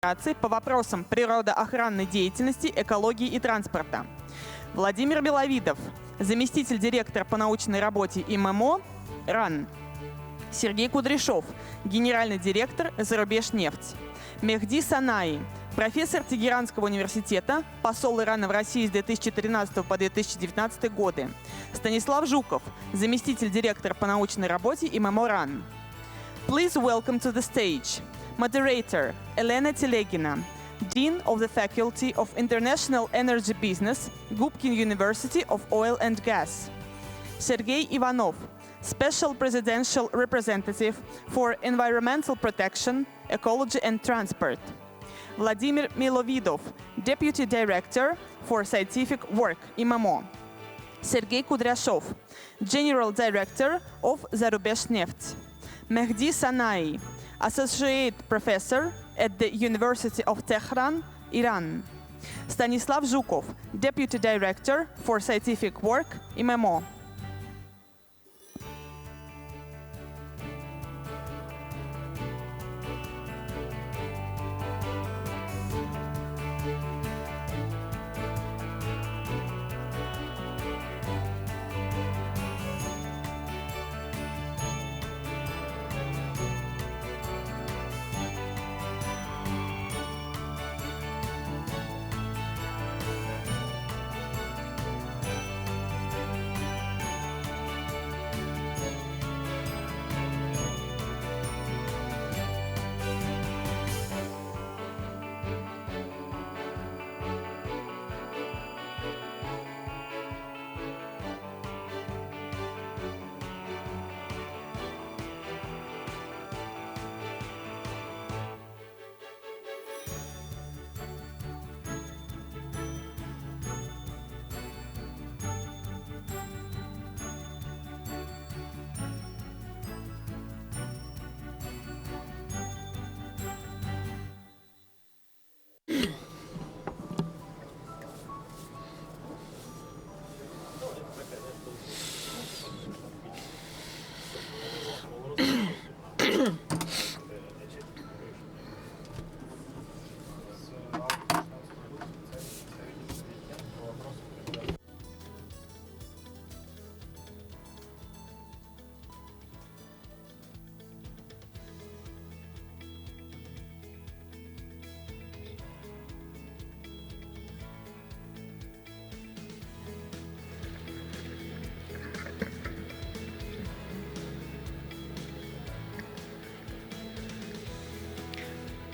по вопросам природоохранной деятельности, экологии и транспорта. Владимир Беловидов, заместитель директора по научной работе ИММО РАН. Сергей Кудряшов, генеральный директор «Зарубежнефть». Мехди Санаи, профессор Тегеранского университета, посол Ирана в России с 2013 по 2019 годы. Станислав Жуков, заместитель директора по научной работе ИММО РАН. Please welcome to the stage moderator Elena Telegina, Dean of the Faculty of International Energy Business, Gubkin University of Oil and Gas. Sergei Ivanov, Special Presidential Representative for Environmental Protection, Ecology and Transport. Vladimir Milovidov, Deputy Director for Scientific Work, ИММО. Sergei Kudryashov, General Director of Zarubezhneft. Mehdi Sanai, Associate Professor at the University of Tehran, Iran. Stanislav Zhukov, Deputy Director for Scientific Work, ИММО.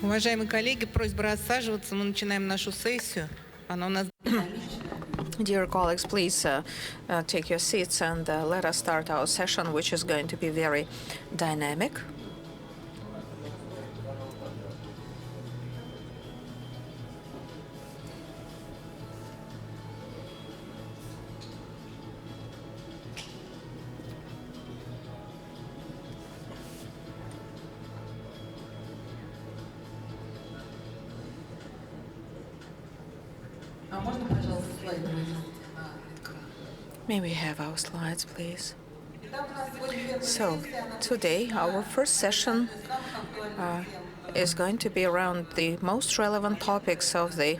Уважаемые коллеги, просьба рассаживаться. Мы начинаем нашу сессию. Она у нас... Dear colleagues, please take your seats and let us start our session, which is going to be very dynamic. May we have our slides, please? So, today, our first session is going to be around the most relevant topics of the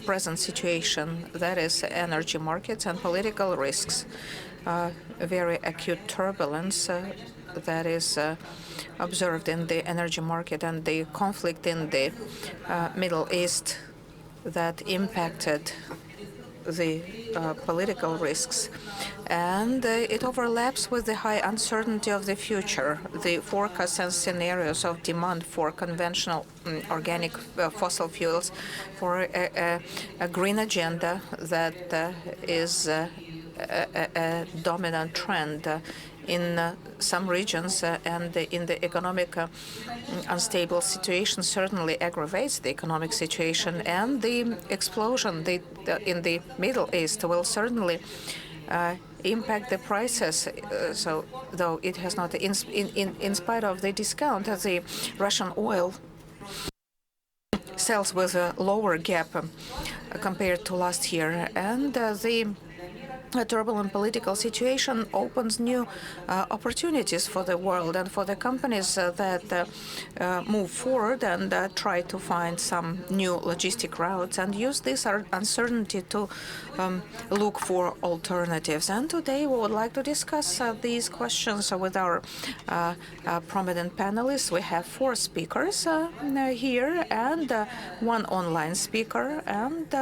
present situation, that is energy markets and political risks. Very acute turbulence that is observed in the energy market and the conflict in the Middle East that impacted the political risks, and it overlaps with the high uncertainty of the future, the forecasts and scenarios of demand for conventional organic fossil fuels, for a green agenda that is a dominant trend in some regions, and in the economic unstable situation certainly aggravates the economic situation, and the explosion in the Middle East will certainly impact the prices. So, though it has not, in spite of the discount, the Russian oil sells with a lower gap compared to last year, and the a turbulent political situation opens new opportunities for the world and for the companies that move forward and try to find some new logistic routes and use this uncertainty to look for alternatives. And today we would like to discuss these questions with our prominent panelists. We have 4 speakers here and 1 online speaker. And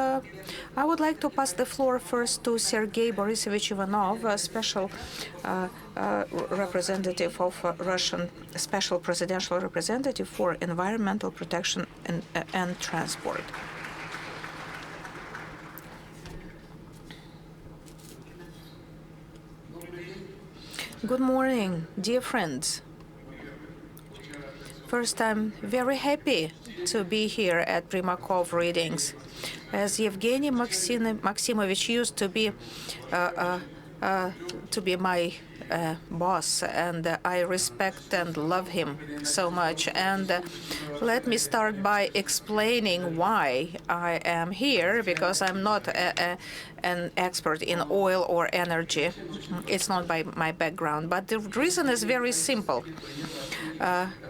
I would like to pass the floor first to Sergei Borisovich Ivanov, a special representative of Russian Special Presidential Representative for Environmental Protection and Transport. Good morning, dear friends. First, I'm very happy to be here at Primakov readings. As Yevgeny Maximovich used to be my boss, and I respect and love him so much. And let me start by explaining why I am here, because I'm not an expert in oil or energy. It's not by my background, but the reason is very simple.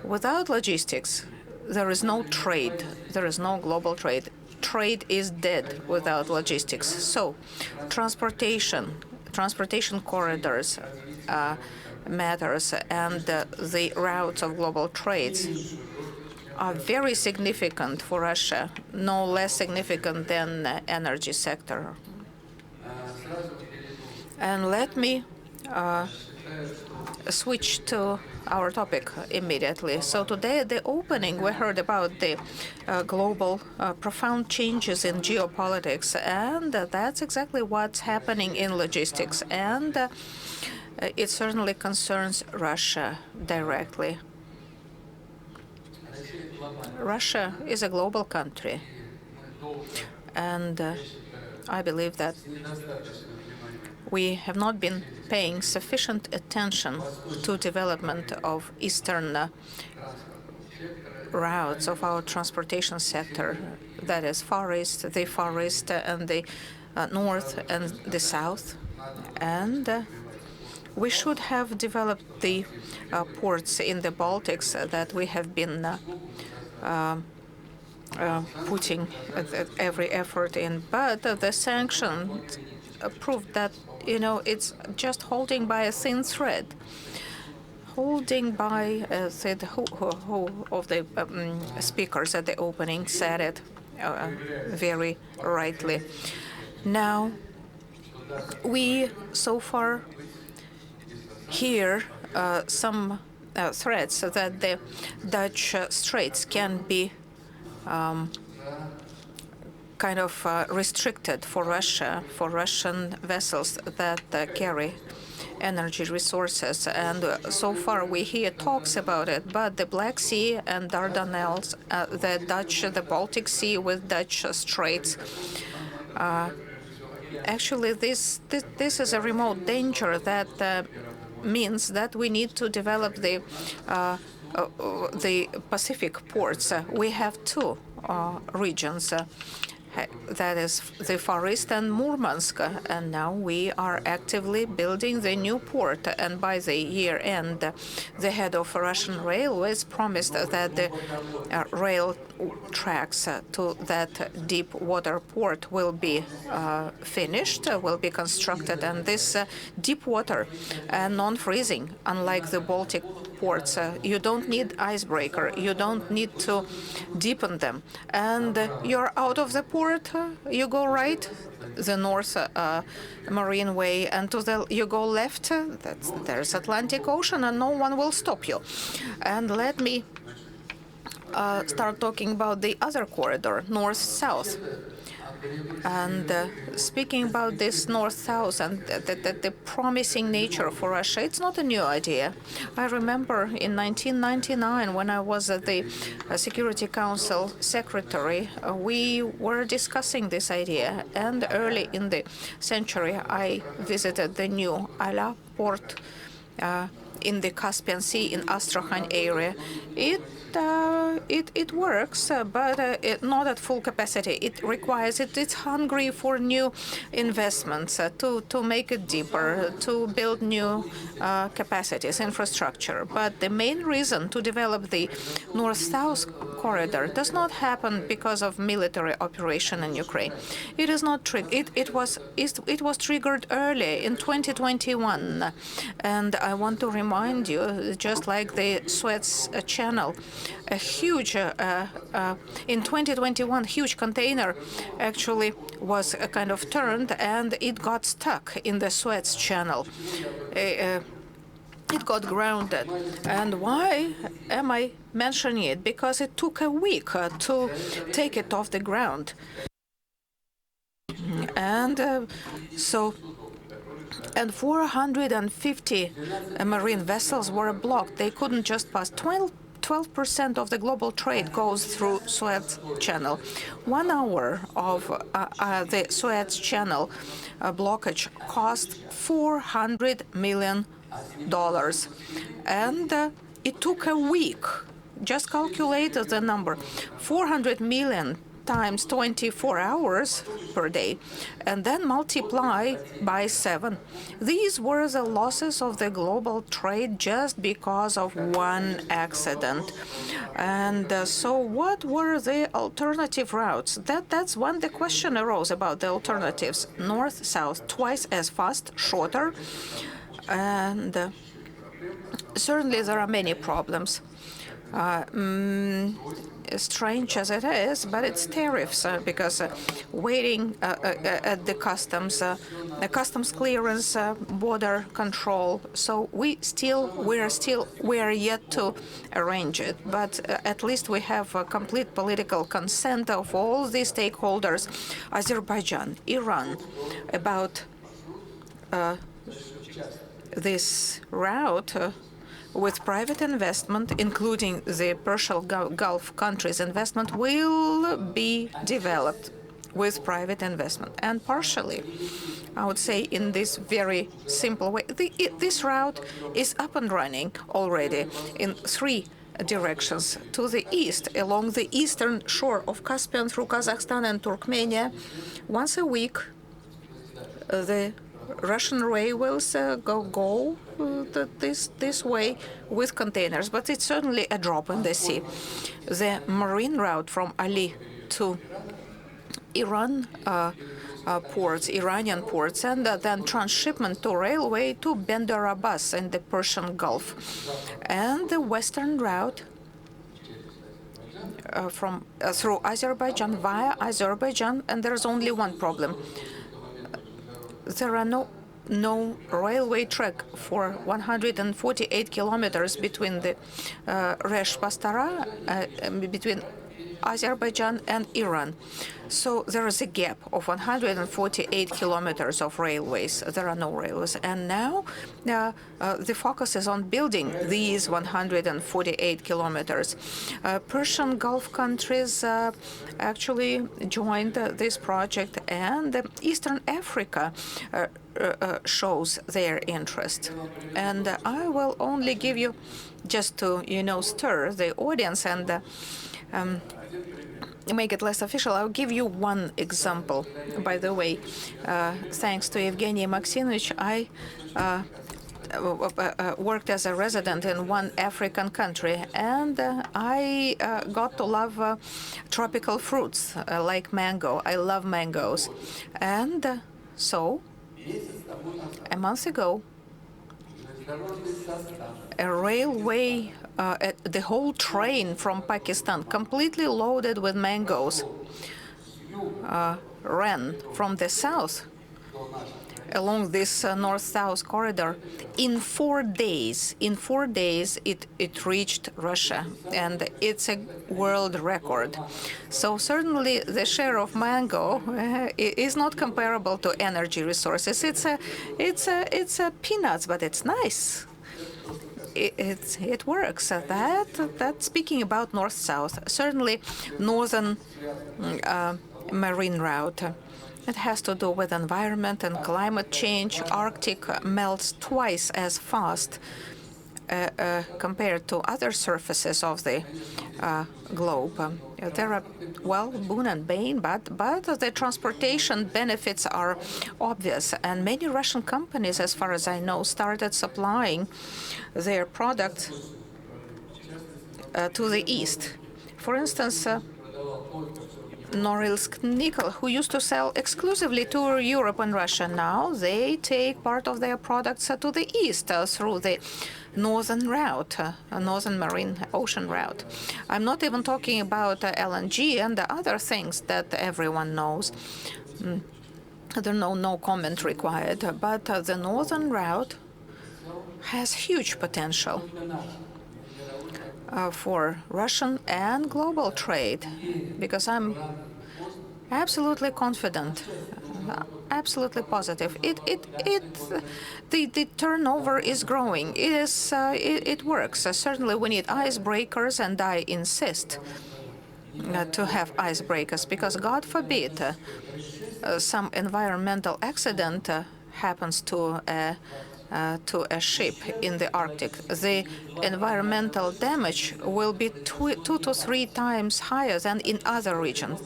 Without logistics, there is no trade. There is no global trade. Trade is dead without logistics. So, transportation corridors matters, and the routes of global trades are very significant for Russia, no less significant than the energy sector. And let me switch to our topic immediately. So today at the opening, we heard about the global profound changes in geopolitics, and that's exactly what's happening in logistics. And it certainly concerns Russia directly. Russia is a global country, and I believe that we have not been paying sufficient attention to development of eastern routes of our transportation sector, that is the Far East and the North and the South. And we should have developed the ports in the Baltics that we have been putting every effort in. But the sanctions proved that it's just holding by a thin thread. Holding by, said who of the speakers at the opening said it very rightly. Now, we so far hear some threats that the Dutch straits can be kind of restricted for Russia, for Russian vessels that carry energy resources. And so far we hear talks about it, but the Black Sea and Dardanelles, the Baltic Sea with Dutch straits, actually this is a remote danger that means that we need to develop the Pacific ports. We have 2 regions. That is the Far East and Murmansk, and now we are actively building the new port. And by the year end, the head of Russian Railways promised that the rail tracks to that deep water port will be finished, will be constructed. And this deep water and non-freezing, unlike the Baltic ports, you don't need icebreaker, you don't need to deepen them, and you're out of the port. You go right, the North Marine Way, and you go left. There's Atlantic Ocean, and no one will stop you. And let me start talking about the other corridor, north-south. And speaking about this north-south and the promising nature for Russia, it's not a new idea. I remember in 1999, when I was the Security Council Secretary, we were discussing this idea. And early in the century, I visited the new Ala port in the Caspian Sea in Astrakhan area. It works, but not at full capacity. It's hungry for new investments to make it deeper, to build new capacities, infrastructure. But the main reason to develop the North-South corridor does not happen because of military operation in Ukraine. It is not it was triggered early in 2021, and I want to remind you, just like the Suez Channel, a huge in 2021 huge container actually was kind of turned and it got stuck in the Suez Channel. It got grounded. And why am I mentioning it? Because it took a week to take it off the ground. And and 450 marine vessels were blocked. They couldn't just pass. 12% of the global trade goes through Suez Channel. 1 hour of the Suez Channel blockage cost $400 million. And it took a week. Just calculate the number. 400 million times 24 hours per day, and then multiply by 7. These were the losses of the global trade just because of one accident. And so what were the alternative routes? That's when the question arose about the alternatives. North, south, twice as fast, shorter. And certainly there are many problems. Strange as it is, but it's tariffs because waiting at the customs clearance, border control. So we are yet to arrange it. But at least we have a complete political consent of all the stakeholders, Azerbaijan, Iran, about this route. With private investment, including the Persian Gulf countries' investment, will be developed with private investment. And partially, I would say in this very simple way, this route is up and running already in 3 directions. To the east, along the eastern shore of Caspian through Kazakhstan and Turkmenia, once a week, the Russian railways go this way with containers, but it's certainly a drop in the sea. The marine route from Ali to Iranian ports, and then transshipment to railway to Bandar Abbas in the Persian Gulf, and the western route through Azerbaijan via Azerbaijan, and there's only one problem. There are no railway track for 148 kilometers between the Resh Pastara, between Azerbaijan and Iran. So there is a gap of 148 kilometers of railways. There are no railways. And now the focus is on building these 148 kilometers. Persian Gulf countries actually joined this project, and Eastern Africa shows their interest. And I will only give you, just to stir the audience and make it less official, I'll give you one example. By the way, thanks to Evgeny Maximovich, I worked as a resident in one African country, and I got to love tropical fruits like mango. I love mangoes. And so, a month ago, a railway, the whole train from Pakistan, completely loaded with mangoes, ran from the south along this north-south corridor. In 4 days, it reached Russia, and it's a world record. So certainly the share of mango is not comparable to energy resources. It's a peanuts, but it's nice. It works. That speaking about north-south, certainly northern marine route. It has to do with environment and climate change. Arctic melts twice as fast compared to other surfaces of the globe. There are, well, boon and bane, but the transportation benefits are obvious. And many Russian companies, as far as I know, started supplying their products to the east. For instance, Norilsk Nickel, who used to sell exclusively to Europe and Russia, now they take part of their products to the east through the northern route, northern marine ocean route. I'm not even talking about LNG and the other things that everyone knows. There no comment required, but the northern route has huge potential for Russian and global trade, because I'm absolutely confident, absolutely positive. The turnover is growing. It works. Certainly, we need icebreakers, and I insist to have icebreakers, because God forbid some environmental accident happens to a ship in the Arctic. The environmental damage will be 2 to 3 times higher than in other regions,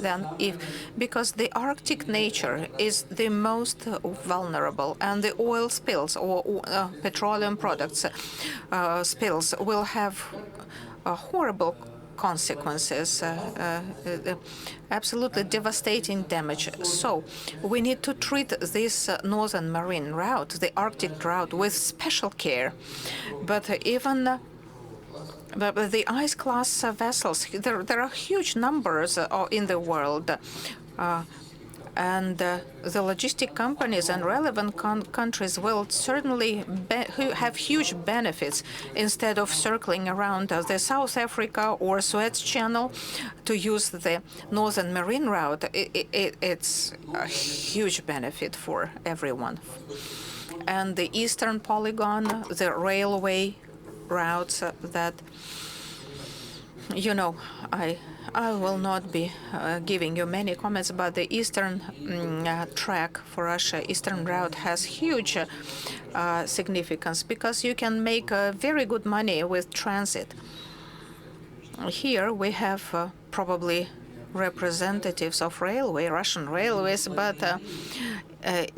because the Arctic nature is the most vulnerable, and the oil spills or petroleum products spills will have horrible consequences, absolutely devastating damage. So we need to treat this northern marine route, the Arctic route, with special care. But even the ice-class vessels, there are huge numbers in the world. And the logistic companies and relevant countries will certainly have huge benefits instead of circling around the South Africa or Suez Channel to use the northern marine route. It's a huge benefit for everyone. And the eastern polygon, the railway routes that, I will not be giving you many comments about the eastern track for Russia. Eastern route has huge significance, because you can make very good money with transit. Here we have probably representatives of Russian railways, but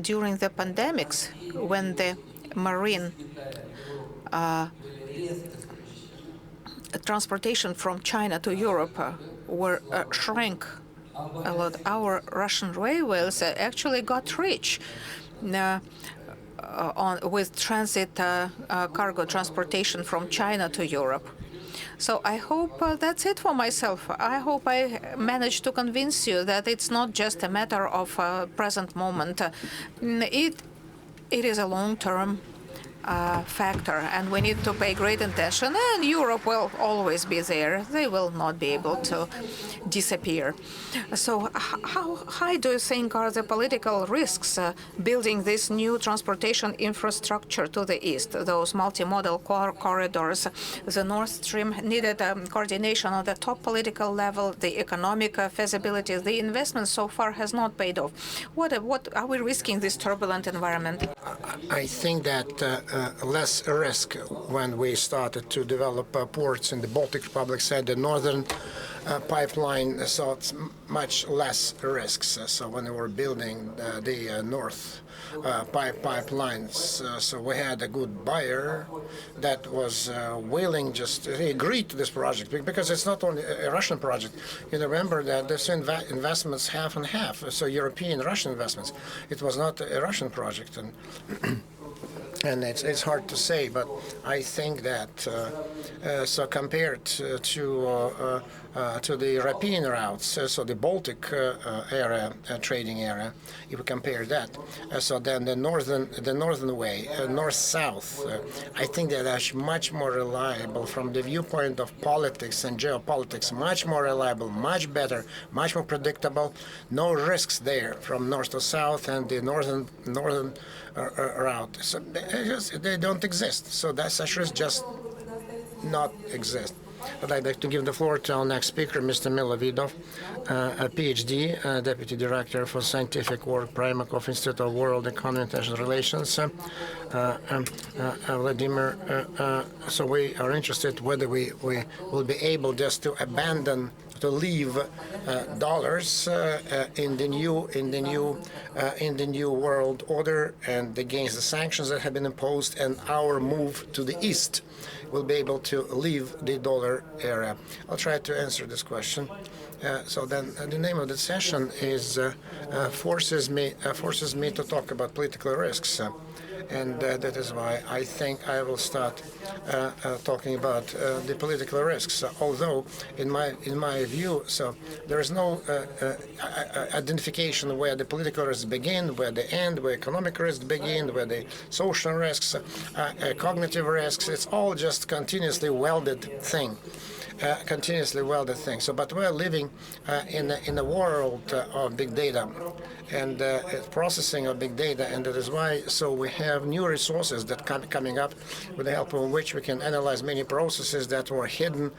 during the pandemics, when the marine transportation from China to Europe shrank a lot, our Russian railways actually got rich with transit cargo transportation from China to Europe. So I hope that's it for myself. I hope I managed to convince you that it's not just a matter of present moment. It is a long-term factor, and we need to pay great attention, and Europe will always be there. They will not be able to disappear. So how high do you think are the political risks building this new transportation infrastructure to the east, those multimodal corridors? The Nord Stream needed coordination on the top political level, the economic feasibility. The investment so far has not paid off. What are we risking this turbulent environment? I think that less risk when we started to develop ports in the Baltic Republic side, the northern pipeline, so it's much less risks. So when we were building the north pipelines, so we had a good buyer that was willing, he agreed to this project, because it's not only a Russian project. You remember that this investments half and half, so European Russian investments. It was not a Russian project, and it's hard to say, but I think that so compared to the European routes, so the Baltic area, trading area, if we compare that, so then the northern way, north-south, I think that that's much more reliable from the viewpoint of politics and geopolitics, much more reliable, much better, much more predictable, no risks there from north to south, and the northern route. So they don't exist. So that such risk just not exist. I'd like to give the floor to our next speaker, Mr. Milovidov, a PhD, Deputy Director for Scientific Work, Primakov Institute of World Economy and International Relations. Vladimir, so we are interested whether we will be able just to leave dollars in the new world order and against the sanctions that have been imposed, and our move to the east will be able to leave the dollar area. I'll try to answer this question. So then, the name of the session is forces me to talk about political risks. And that is why I think I will start talking about the political risks. Although, in my view, so there is no identification where the political risks begin, where they end, where economic risks begin, where the social risks, cognitive risks. It's all just continuously welded thing. So, but we're living in a world of big data and processing of big data, and that is why so we have new resources that coming up with the help of which we can analyze many processes that were hidden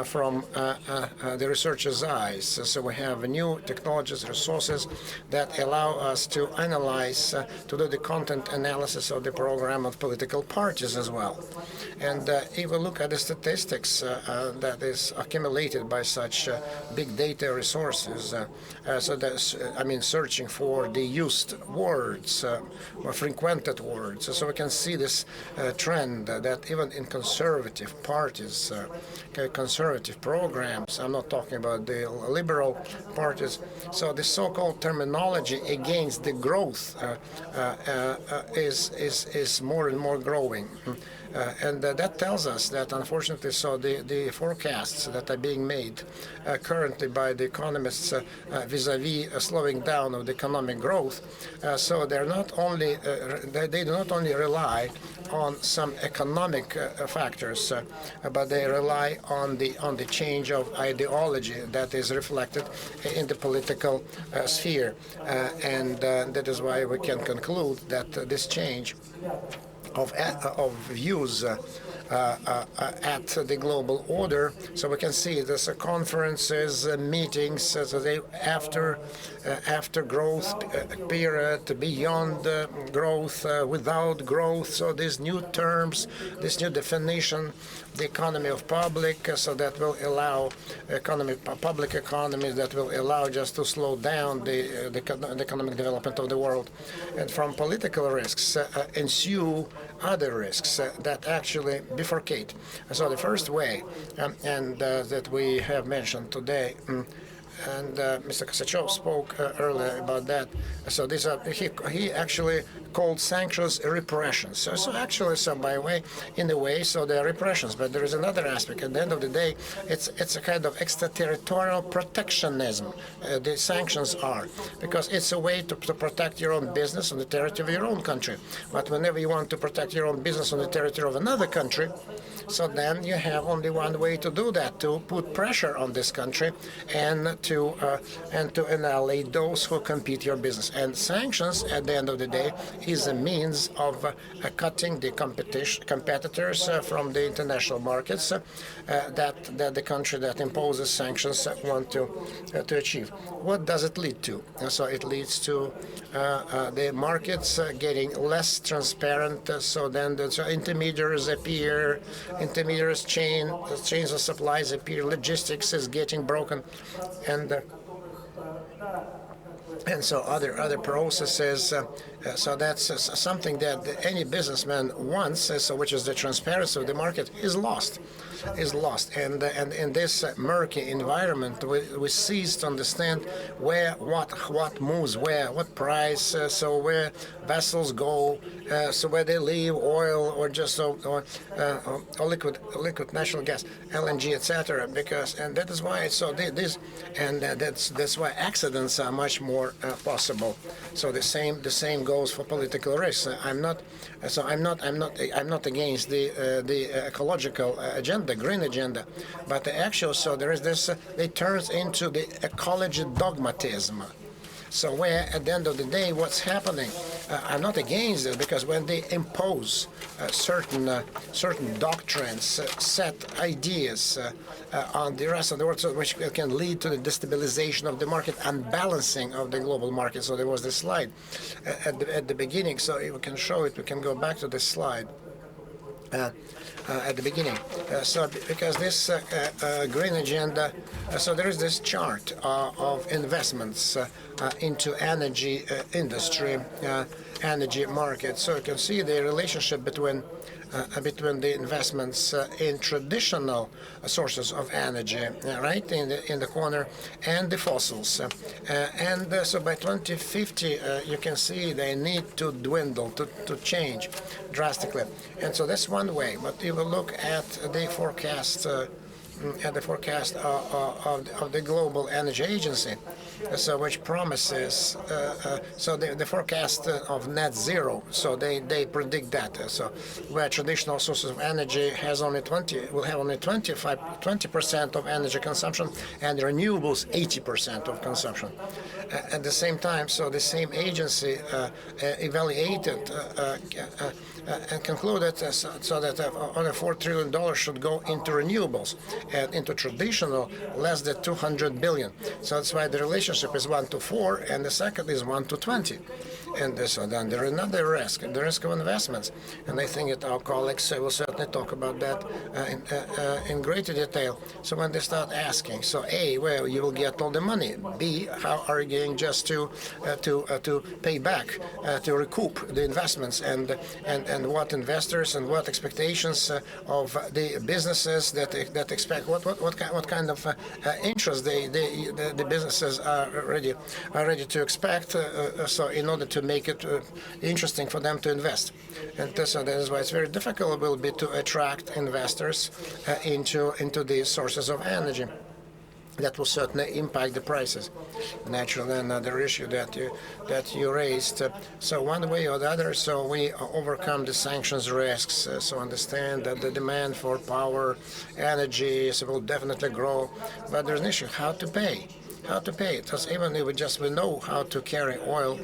from the researchers' eyes. So we have new technologies, resources that allow us to analyze, to do the content analysis of the program of political parties as well. And if we look at the statistics that is accumulated by such big data resources, so that's, searching for the used words or frequented words. So we can see this trend that even in conservative parties, conservative programs, I'm not talking about the liberal parties, so the so-called terminology against the growth is more and more growing. And that tells us that, unfortunately, so the forecasts that are being made currently by the economists vis-a-vis slowing down of the economic growth, so they're not only they do not only rely on some economic factors, but they rely on the change of ideology that is reflected in the political sphere, and that is why we can conclude that this change of views at the global order. So we can see this conferences, meetings, so they after growth period, beyond growth, without growth. So these new terms, this new definition, the economy of public, so that will allow public economy that will allow just to slow down the economic development of the world. And from political risks ensue other risks that actually bifurcate. So the first way, that we have mentioned today, and Mr. Kosachov spoke earlier about that. So these are he actually called sanctions repressions. So actually, so in a way, so they are repressions. But there is another aspect. At the end of the day, it's a kind of extraterritorial protectionism. The sanctions are, because it's a way to protect your own business on the territory of your own country. But whenever you want to protect your own business on the territory of another country, so then you have only one way to do that: to put pressure on this country and to annihilate those who compete your business. And sanctions, at the end of the day, is a means of cutting the competitors from the international markets that the country that imposes sanctions want to achieve. What does it lead to? So it leads to the markets getting less transparent. So then the intermediaries appear, chains of supplies appear, logistics is getting broken, and so other processes. So that's something that any businessman wants, so which is the transparency of the market, is lost. And in this murky environment, we cease to understand what moves where, what price, so where vessels go, so where they leave, oil or just or liquid natural gas, LNG, etc. And that is why that's why accidents are much more possible. So the same goes for political risks. I'm not against the ecological agenda, green agenda, but the actual, so there is this, it turns into the ecology dogmatism. So where, at the end of the day, what's happening? I'm not against it, because when they impose certain doctrines, set ideas on the rest of the world, so which can lead to the destabilization of the market, unbalancing of the global market. So there was this slide at the beginning. So if we can show it, we can go back to this slide. At the beginning. So because this green agenda, so there is this chart of investments into energy industry, energy market. So you can see the relationship between the investments in traditional sources of energy, right, in the corner, and the fossils. So by 2050, you can see they need to dwindle, to change drastically. And so that's one way. But if you look at the forecast of the Global Energy Agency, so which promises, so the forecast of net zero, so they predict that. So where traditional sources of energy will have only 20% of energy consumption, and renewables 80% of consumption. At the same time, so the same agency evaluated and concluded so that only $4 trillion should go into renewables, and into traditional less than 200 billion. So that's why the relationship is 1 to 4, and the second is 1 to 20. And so then there is another risk, the risk of investments. And I think that our colleagues will certainly talk about that in greater detail. So when they start asking, so A, where you will get all the money? B, how are you going just to pay back, to recoup the investments, and what investors and what expectations of the businesses that expect, what kind of interest the businesses are ready to expect, so in order to make it interesting for them to invest. And so that is why it's very difficult will be to attract investors into these sources of energy. That will certainly impact the prices. Naturally, another issue that you raised. So one way or the other, so we overcome the sanctions risks. So understand that the demand for power, energy, will definitely grow. But there's an issue: how to pay. How to pay it? Because even if we know how to carry oil,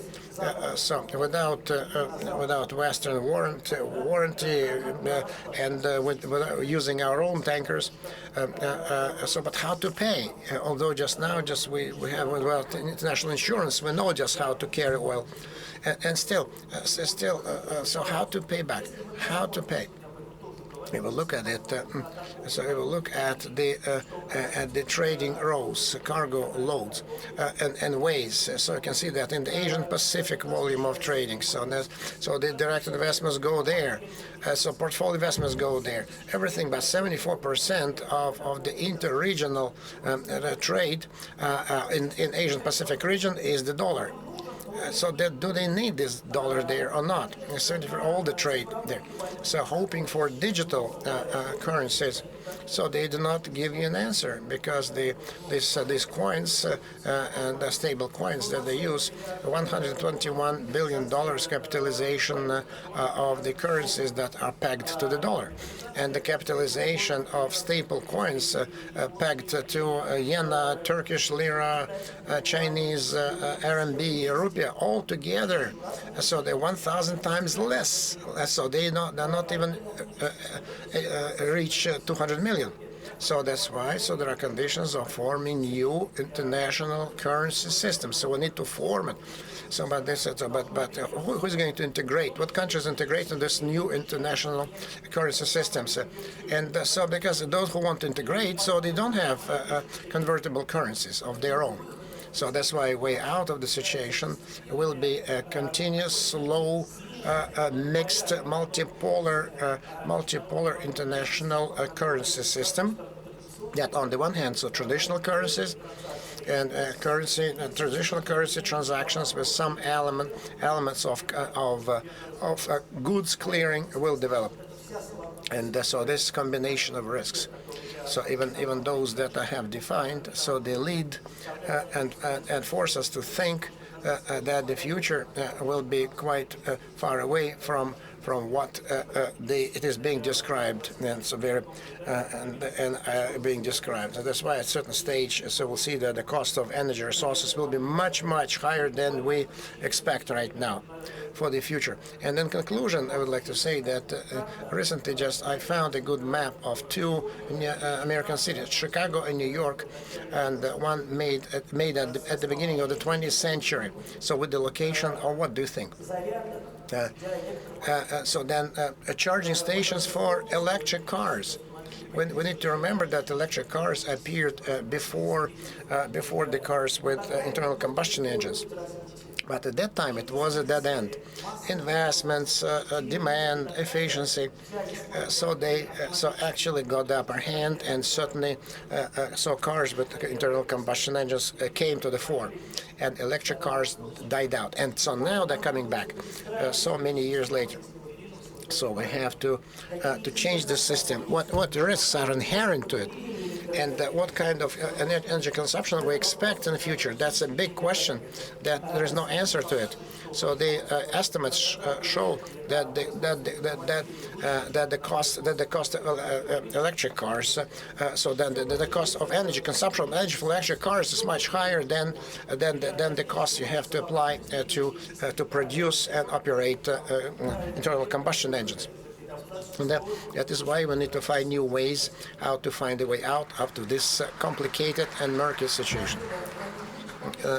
so without Western warranty, and without using our own tankers, but how to pay? Although just now, we have international insurance, we know just how to carry oil, and still, so how to pay back? How to pay? We will look at it. So we will look at the trading rows, cargo loads, and ways. So you can see that in the Asian Pacific volume of trading. So the direct investments go there. So portfolio investments go there. Everything but 74% of the interregional trade in Asian Pacific region is the dollar. So do they need this dollar there or not? Certainly for all the trade there. So hoping for digital currencies, so they do not give you an answer, because these coins and the stable coins that they use, $121 billion capitalization of the currencies that are pegged to the dollar, and the capitalization of stable coins pegged to yen, Turkish lira, Chinese RMB, rupee, all together. So they're 1,000 times less. So they're not even reach 200 million. So that's why. So there are conditions of forming new international currency systems. So we need to form it. So, but who's going to integrate? What countries integrate in this new international currency systems? And so because those who want to integrate, so they don't have convertible currencies of their own. So that's why way out of the situation will be a continuous, slow, mixed, multipolar international currency system. That on the one hand, so traditional currencies and traditional currency transactions with some elements of goods clearing will develop. And so this combination of risks. So even those that I have defined, so they lead and force us to think that the future will be quite far away from from what it is being described, and so very being described. So that's why at a certain stage, so we'll see that the cost of energy resources will be much higher than we expect right now for the future. And in conclusion, I would like to say that recently I found a good map of two American cities, Chicago and New York, and one made at the beginning of the 20th century. So with the location, or what do you think? So then charging stations for electric cars. We need to remember that electric cars appeared before the cars with internal combustion engines. But at that time, it was a dead end. Investments, demand, efficiency. So they actually got the upper hand, and certainly so cars with internal combustion engines came to the fore, and electric cars died out. And so now they're coming back so many years later. So we have to change the system. What risks are inherent to it, and what kind of energy consumption we expect in the future? That's a big question that there is no answer to it. So the estimates show that the cost of electric cars, so then the cost of energy consumption of energy for electric cars is much higher than the cost you have to apply to produce and operate internal combustion engines. And that is why we need to find new ways how to find a way out of this complicated and murky situation.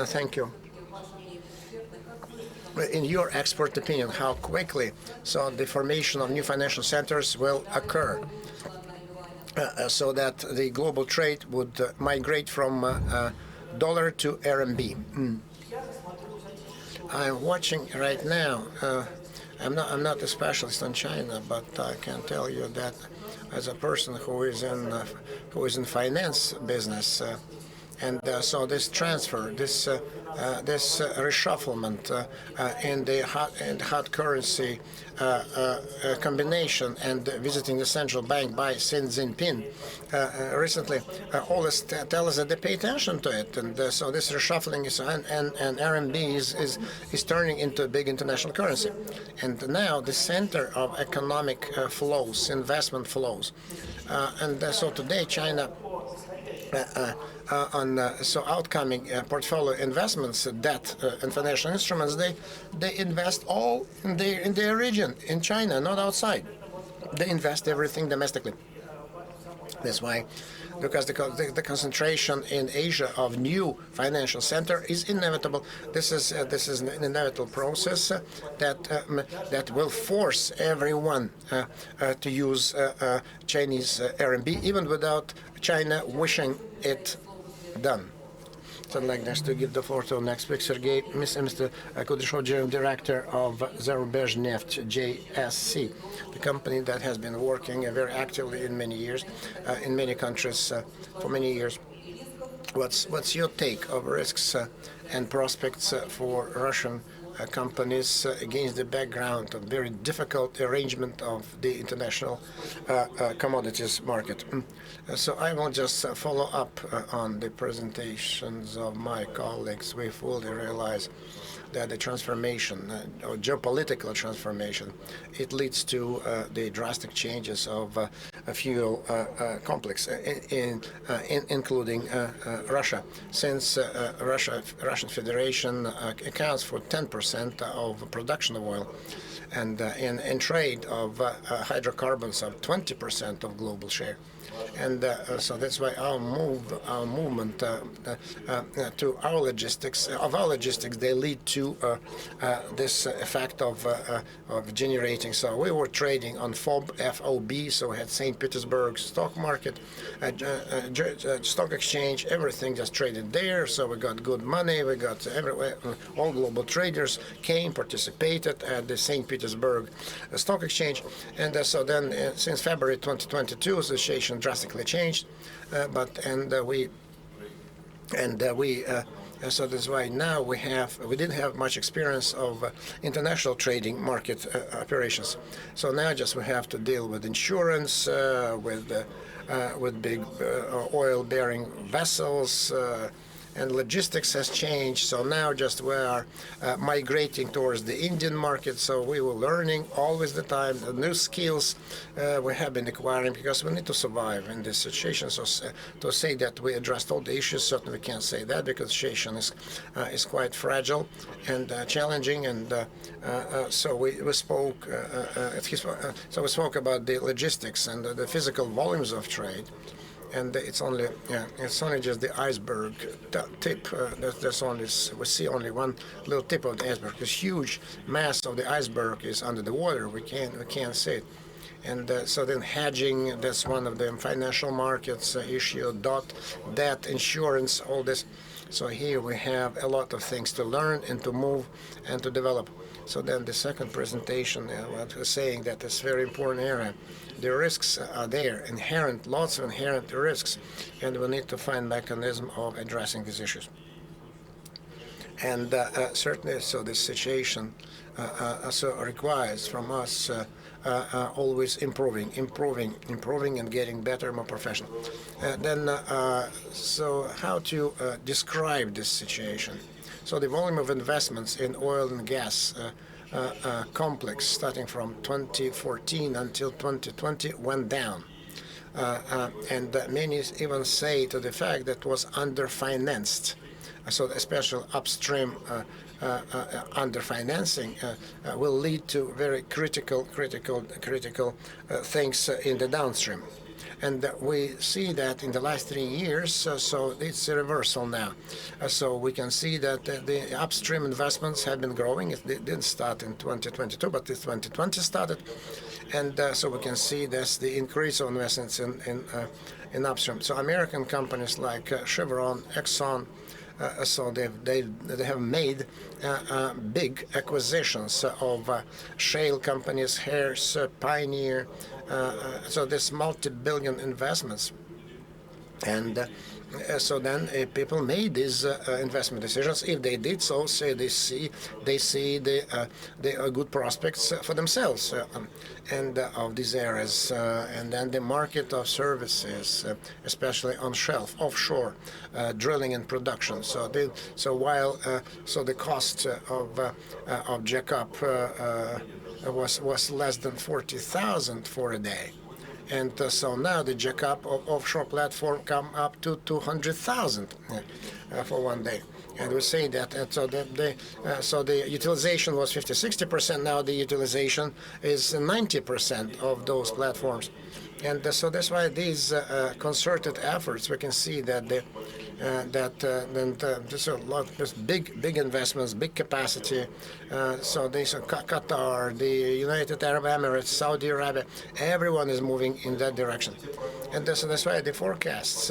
Thank you. In your expert opinion, how quickly so the formation of new financial centers will occur so that the global trade would migrate from dollar to RMB? I'm watching right now. I'm not a specialist on China, but I can tell you that as a person who is in finance business, and so this transfer, this reshufflement in the hard currency combination, and visiting the central bank by Xi Jinping recently, all this tell us that they pay attention to it, and so this reshuffling is and RMB is turning into a big international currency, and now the center of economic flows, investment flows, and so today China. On outcoming portfolio investments, debt and financial instruments, they invest all in their region, in China, not outside. They invest everything domestically. That's why, because the concentration in Asia of new financial center is inevitable. This is an inevitable process that will force everyone to use Chinese RMB, even without China wishing it done. So I'd like next to give the floor to next speaker, Sergei, Mr. Kudryshov, General Director of Zarubezhneft JSC, the company that has been working very actively in many years, in many countries for many years. What's your take of risks and prospects for Russian companies against the background of very difficult arrangement of the international commodities market? So I will just follow up on the presentations of my colleagues. We fully realize that the transformation, or geopolitical transformation, it leads to the drastic changes of a fuel complex, including Russia, since Russian Federation accounts for 10% of production of oil, and in trade of hydrocarbons of 20% of global share. And so that's why our movement to our logistics, they lead to this effect of generating. So we were trading on FOB, so we had St. Petersburg stock market, stock exchange, everything just traded there. So we got good money. We got everywhere. All global traders came, participated at the St. Petersburg stock exchange, and so then since February 2022, the situation drastically changed, so that's why now we didn't have much experience of international trading market operations. So now just we have to deal with insurance, with big oil-bearing vessels, and logistics has changed. So now just we are migrating towards the Indian market. So we were learning always the time the new skills we have been acquiring because we need to survive in this situation. So to say that we addressed all the issues, certainly we can't say that because the situation is quite fragile and challenging. And so we spoke. So we spoke about the logistics and the physical volumes of trade. And it's only just the iceberg tip. We see only one little tip of the iceberg. This huge mass of the iceberg is under the water. We can't see it. And so then hedging, that's one of the financial markets issue. Debt, insurance, all this. So here we have a lot of things to learn and to move and to develop. So then the second presentation, what we're saying that it's a very important area. The risks are there, lots of inherent risks, and we need to find mechanism of addressing these issues. And certainly, so this situation also requires from us always improving and getting better, more professional. So how to describe this situation? So the volume of investments in oil and gas complex starting from 2014 until 2020 went down. And many even say to the fact that was underfinanced. So especially upstream underfinancing will lead to very critical things in the downstream. And we see that in the last 3 years, so it's a reversal now. So we can see that the upstream investments have been growing. It didn't start in 2022, but in 2020 started. And so we can see that's the increase of investments in upstream. So American companies like Chevron, Exxon, so they have made big acquisitions of shale companies, Harris, Pioneer. So this multi-billion investments, and so then people made these investment decisions. If they did so, say they see the good prospects for themselves and of these areas, and then the market of services, especially on shelf, offshore, drilling and production. So while the cost of jackup was less than 40,000 for a day. And so now the jackup of offshore platform come up to 200,000 for one day. And we say that, so the utilization was 50-60%. Now the utilization is 90% of those platforms. And so that's why these concerted efforts, we can see that there's a lot, there's big investments, big capacity. So there's Qatar, the United Arab Emirates, Saudi Arabia, everyone is moving in that direction. And so that's why the forecasts,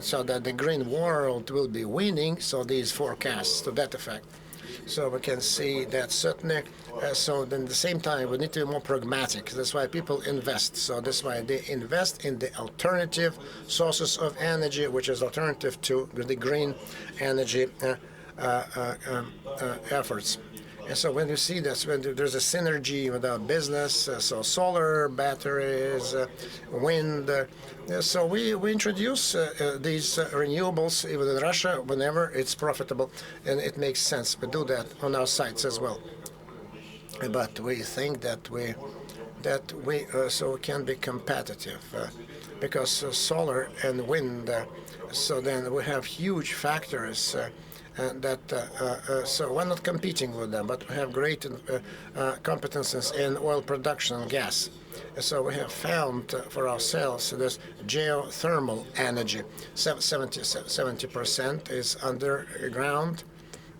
so that the green world will be winning, so these forecasts to that effect. So we can see that certainly, so then at the same time we need to be more pragmatic. That's why people invest. So that's why they invest in the alternative sources of energy, which is alternative to the green energy efforts. And so when you see this, when there's a synergy with our business, so solar, batteries, wind, so we introduce these renewables even in Russia whenever it's profitable and it makes sense. We do that on our sites as well. But we think that we so can be competitive because solar and wind, so then we have huge factors so we're not competing with them, but we have great competences in oil production and gas. So we have found for ourselves this geothermal energy. 70% is underground,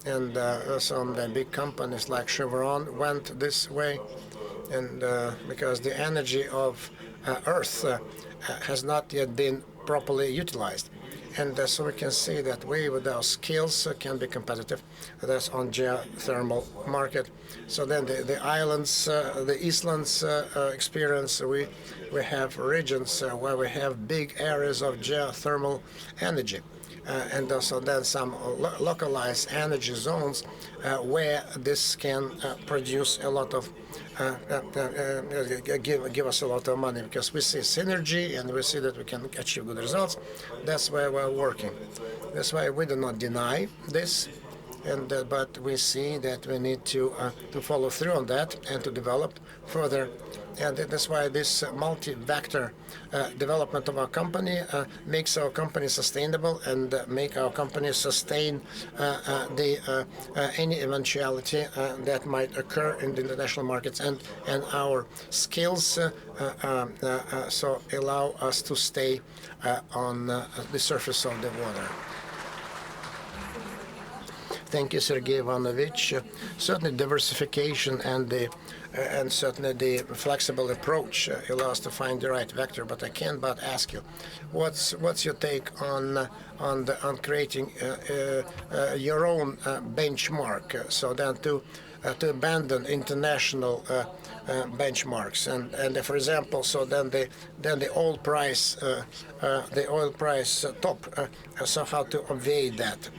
and some big companies like Chevron went this way, and because the energy of Earth has not yet been properly utilized. And so we can see that we, with our skills, can be competitive. That's on geothermal market. So then the islands, the Eastlands experience, we have regions where we have big areas of geothermal energy. and also then some localized energy zones where this can produce a lot of give us a lot of money, because we see synergy and we see that we can achieve good results. That's why we're working. That's why we do not deny this, and but we see that we need to follow through on that and to develop further. And that's why this multi-vector development of our company makes our company sustainable and make our company sustain any eventuality that might occur in the international markets, and our skills so allow us to stay on the surface of the water. Thank you, Sergey Ivanovich. Certainly diversification and certainly the flexible approach allows us to find the right vector. But I can't but ask you, what's your take on creating your own benchmark, so then to abandon international benchmarks, and for example, so then the oil price top. So how to evade that?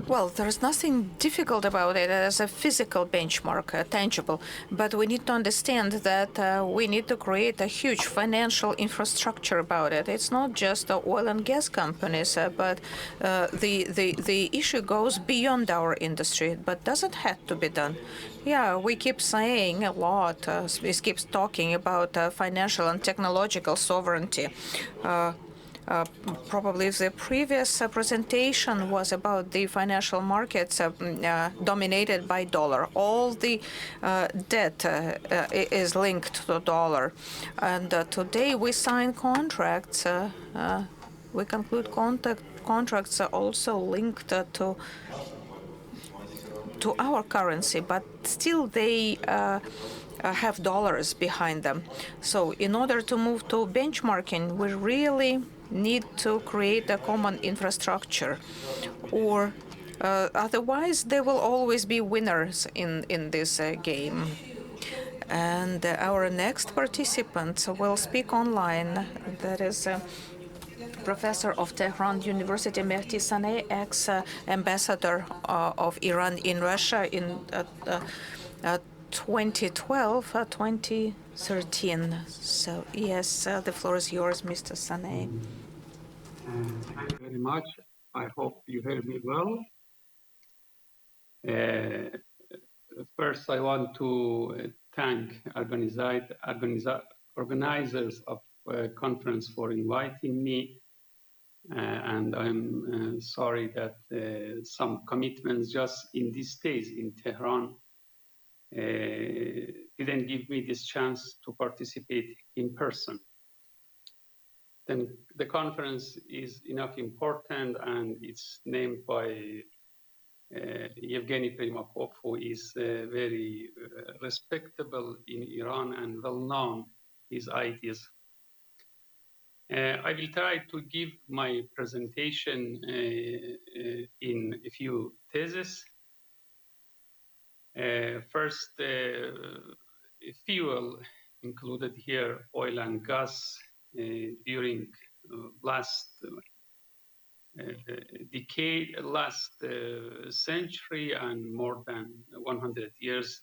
Well, there's nothing difficult about it as a physical benchmark, tangible. But we need to understand that we need to create a huge financial infrastructure about it. It's not just the oil and gas companies, but the issue goes beyond our industry, but doesn't have to be done. Yeah, we keep saying a lot. We keep talking about financial and technological sovereignty. Probably the previous presentation was about the financial markets dominated by dollar. All the debt is linked to the dollar. And today we sign contracts, we conclude contracts also linked to our currency, but still they have dollars behind them. So in order to move to benchmarking, we really need to create a common infrastructure, or otherwise there will always be winners in this game. And our next participant will speak online. That is Professor of Tehran University, Mehdi Saneh, ex-ambassador of Iran in Russia in 2012, 2013. So yes, the floor is yours, Mr. Saneh. Thank you very much. I hope you hear me well. First, I want to thank organizers of conference for inviting me. And I'm sorry that some commitments just in these days in Tehran didn't give me this chance to participate in person. Then the conference is enough important, and it's named by Yevgeny Primakov, who is very respectable in Iran and well-known his ideas. I will try to give my presentation in a few theses. First, fuel included here, oil and gas during last decade, last century, and more than 100 years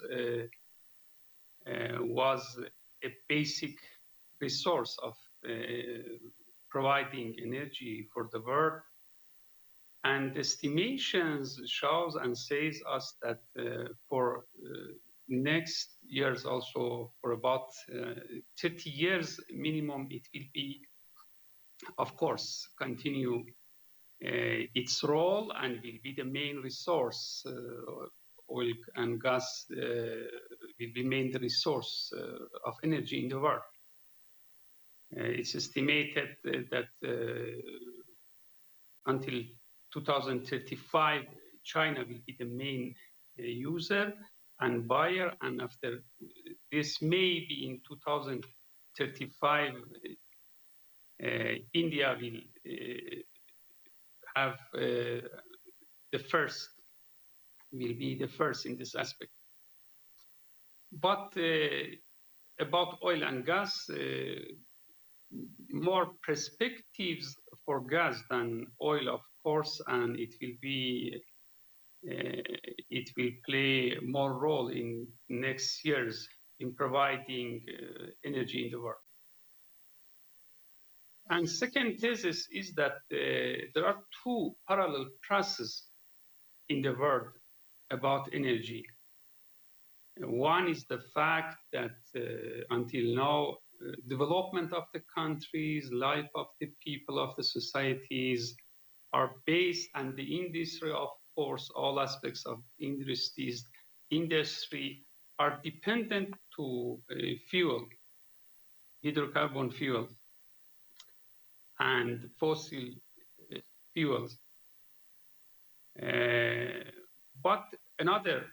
was a basic resource of providing energy for the world. And estimations shows and says us that for next years, also for about 30 years minimum, it will be, of course, continue its role and will be the main resource. Oil and gas will be main resource of energy in the world. It's estimated that until 2035, China will be the main user and buyer, and after this, maybe in 2035, India will have will be the first in this aspect. But about oil and gas, more perspectives for gas than oil, of course, and it will play more role in next years in providing energy in the world. And second thesis is that there are two parallel processes in the world about energy. One is the fact that until now, development of the countries, life of the people, of the societies are based on the industry. Of course, all aspects of industry are dependent to fuel, hydrocarbon fuel and fossil fuels. But another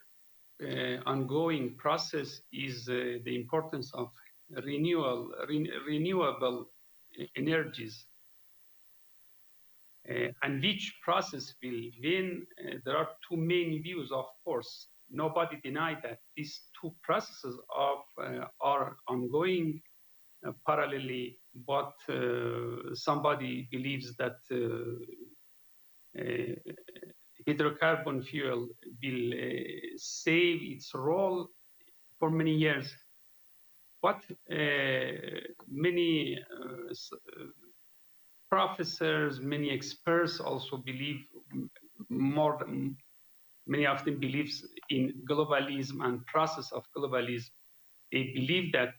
ongoing process is the importance of renewable energies. And which process will win? There are two main views, of course. Nobody denied that these two processes are ongoing parallelly, but somebody believes that hydrocarbon fuel will save its role for many years. But many professors, many experts also believe many of them believes in globalism and process of globalism. They believe that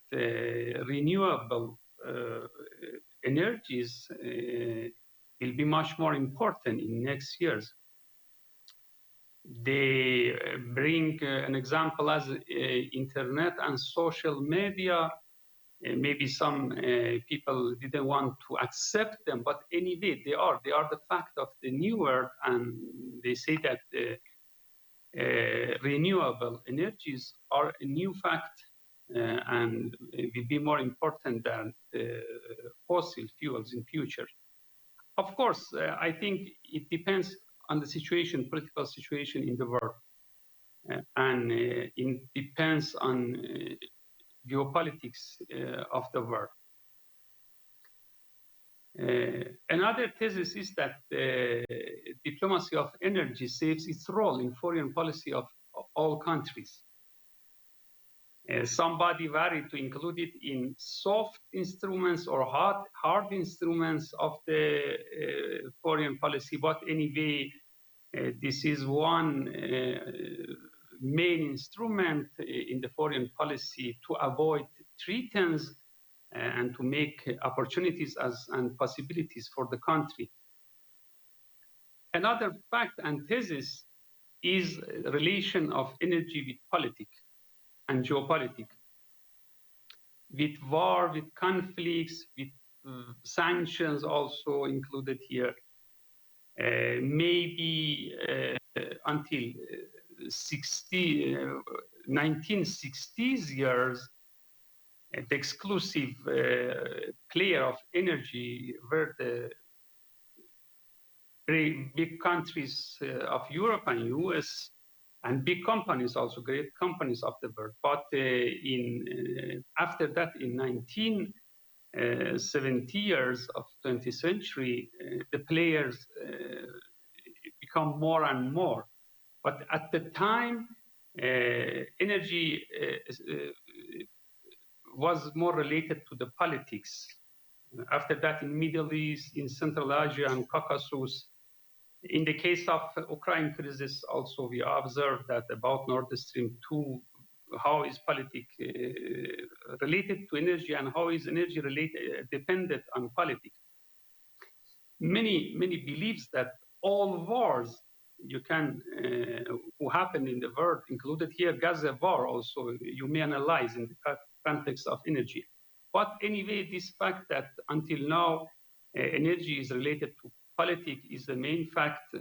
renewable energies will be much more important in next years. They bring an example as internet and social media. Maybe some people didn't want to accept them, but anyway, they are the fact of the new world, and they say that renewable energies are a new fact and will be more important than fossil fuels in future. Of course, I think it depends on the situation, political situation in the world, and it depends on geopolitics of the world. Another thesis is that diplomacy of energy saves its role in foreign policy of all countries. Somebody varied to include it in soft instruments or hard instruments of the foreign policy, but anyway, this is one main instrument in the foreign policy to avoid threats and to make opportunities and possibilities for the country. Another fact and thesis is the relation of energy with politics and geopolitics, with war, with conflicts, with sanctions also included here. Maybe until 1960s years, the exclusive player of energy were the very big countries of Europe and US, and big companies, also great companies of the world. But after that, in 1970 years of 20th century, the players become more and more. But at the time, energy was more related to the politics. After that, in Middle East, in Central Asia and Caucasus. In the case of Ukraine crisis, also we observed that about Nord Stream 2, how is politics related to energy and how is energy dependent on politics. Many believes that all wars who happen in the world, included here Gaza war also, you may analyze in the context of energy. But anyway, this fact that until now energy is related to politics is the main fact,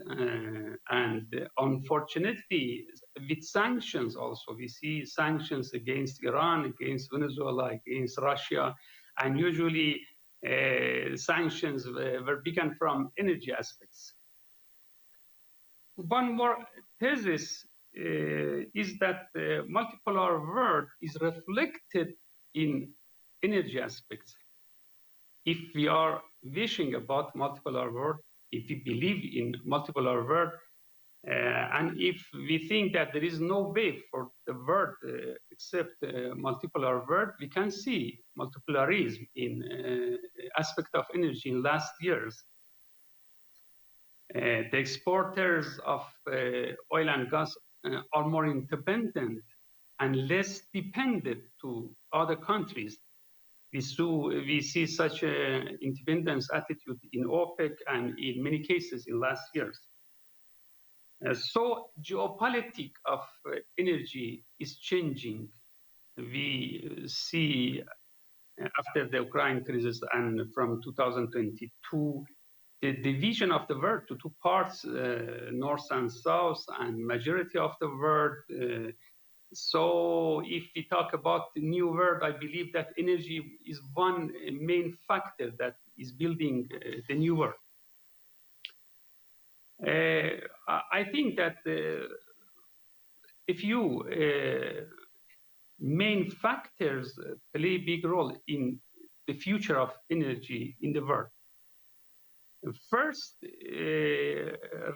and unfortunately, with sanctions also, we see sanctions against Iran, against Venezuela, against Russia, and usually sanctions were begun from energy aspects. One more thesis is that the multipolar world is reflected in energy aspects. if we are wishing about multipolar world, if we believe in multipolar world, and if we think that there is no way for the world except multipolar world, we can see multipolarism in aspect of energy in last years. The exporters of oil and gas are more independent and less dependent to other countries. We see such an independence attitude in OPEC and in many cases in last years. So geopolitics of energy is changing. We see after the Ukraine crisis and from 2022, the division of the world to two parts, north and south, and majority of the world. So if we talk about the new world, I believe that energy is one main factor that is building the new world. I think that a few main factors play a big role in the future of energy in the world. First,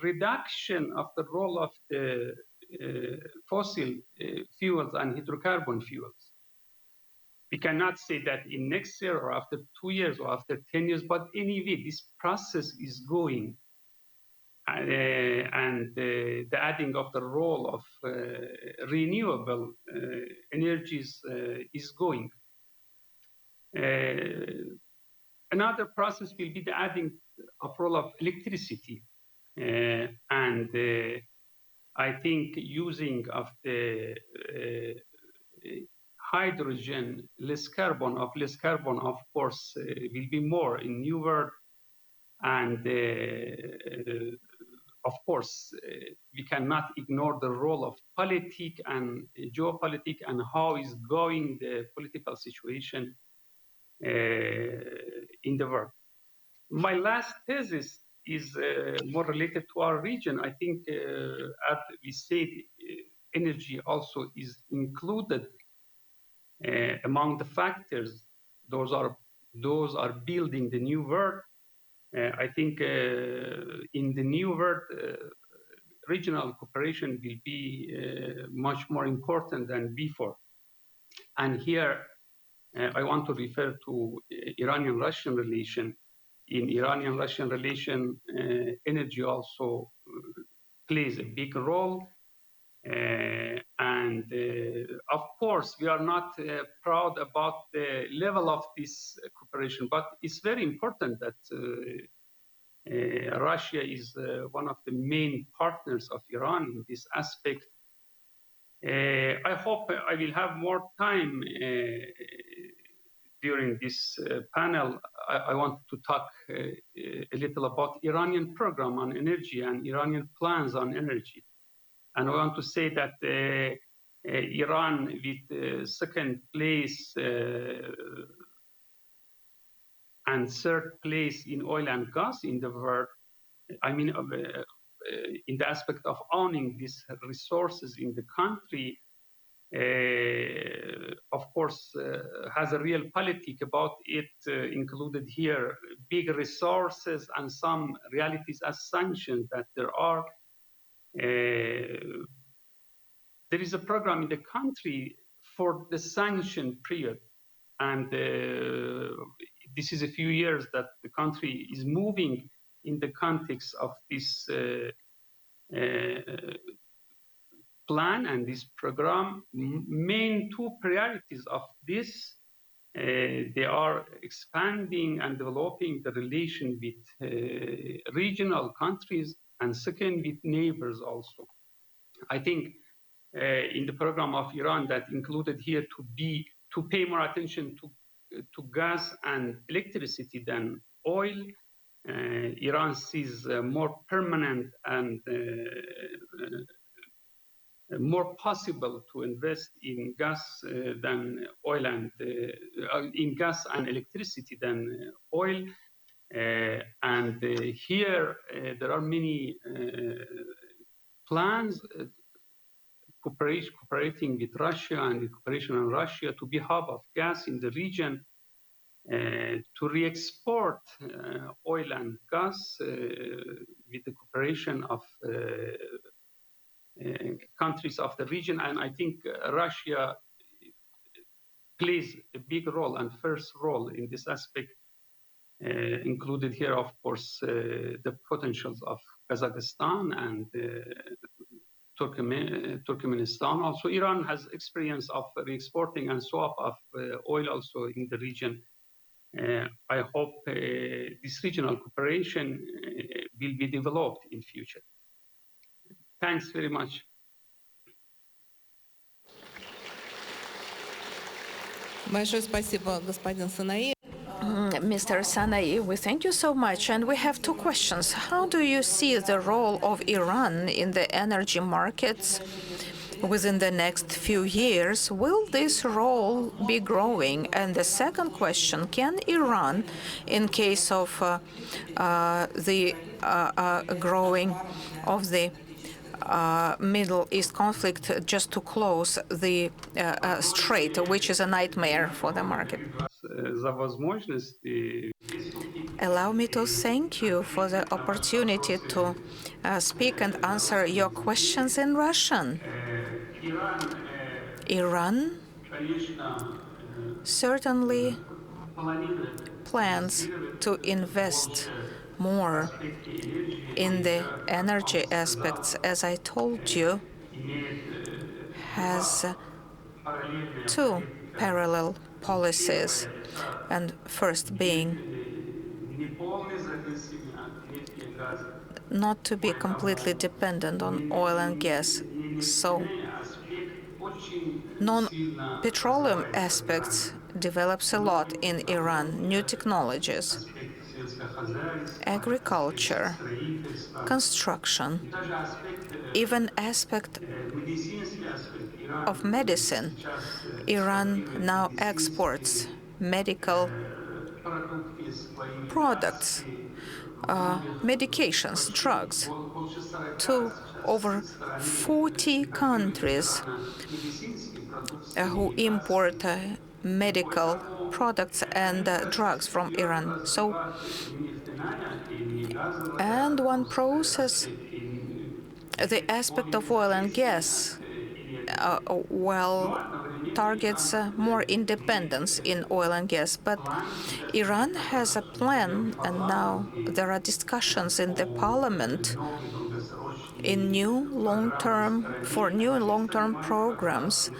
reduction of the role of the fossil fuels and hydrocarbon fuels. We cannot say that in next year or after 2 years or after 10 years, but anyway, this process is going. And the adding of the role of renewable energies is going. Another process will be the adding of role of electricity. And I think using of the hydrogen, less carbon, of course, will be more in new world. And of course, we cannot ignore the role of politics and geopolitics and how is going the political situation in the world. My last thesis is more related to our region. I think, as we said, energy also is included among the factors. Those are building the new world. I think in the new world, regional cooperation will be much more important than before. And here, I want to refer to Iranian-Russian relation. In Iranian-Russian relation, energy also plays a big role. And of course, we are not proud about the level of this cooperation, but it's very important that Russia is one of the main partners of Iran in this aspect. I hope I will have more time during this panel. I want to talk a little about Iranian program on energy and Iranian plans on energy. And I want to say that Iran with second place and third place in oil and gas in the world, I mean, in the aspect of owning these resources in the country, of course, has a real politic about it, included here big resources and some realities as sanctions that there are. There is a program in the country for the sanction period. And this is a few years that the country is moving in the context of this plan and this program. Main two priorities of this, they are expanding and developing the relation with regional countries, and second with neighbors also. I think in the program of Iran that included here to pay more attention to gas and electricity than oil. Iran sees more permanent and more possible to invest in gas than oil and in gas and electricity than oil. And here there are many plans cooperating with Russia and the cooperation on Russia to be hub of gas in the region. to re-export oil and gas with the cooperation of countries of the region. And I think Russia plays a big role and first role in this aspect, included here, of course, the potentials of Kazakhstan and Turkmenistan. Also, Iran has experience of re-exporting and swap of oil also in the region. I hope this regional cooperation will be developed in future. Thanks very much. Большое спасибо, господин Санаи. Mr. Sanai, we thank you so much. And we have two questions. How do you see the role of Iran in the energy markets within the next few years? Will this role be growing? And the second question, can Iran, in case of the growing of the Middle East conflict, just to close the strait, which is a nightmare for the market? Allow me to thank you for the opportunity to speak and answer your questions in Russian. Iran certainly plans to invest more in the energy aspects, as I told you, has two parallel policies, and first being not to be completely dependent on oil and gas. So non-petroleum aspects develops a lot in Iran, new technologies, agriculture, construction, even aspect of medicine. Iran now exports medical products, medications, drugs to over 40 countries who import medical products and drugs from Iran. So, and one process, the aspect of oil and gas, targets more independence in oil and gas. But Iran has a plan, and now there are discussions in the parliament in new long-term programs,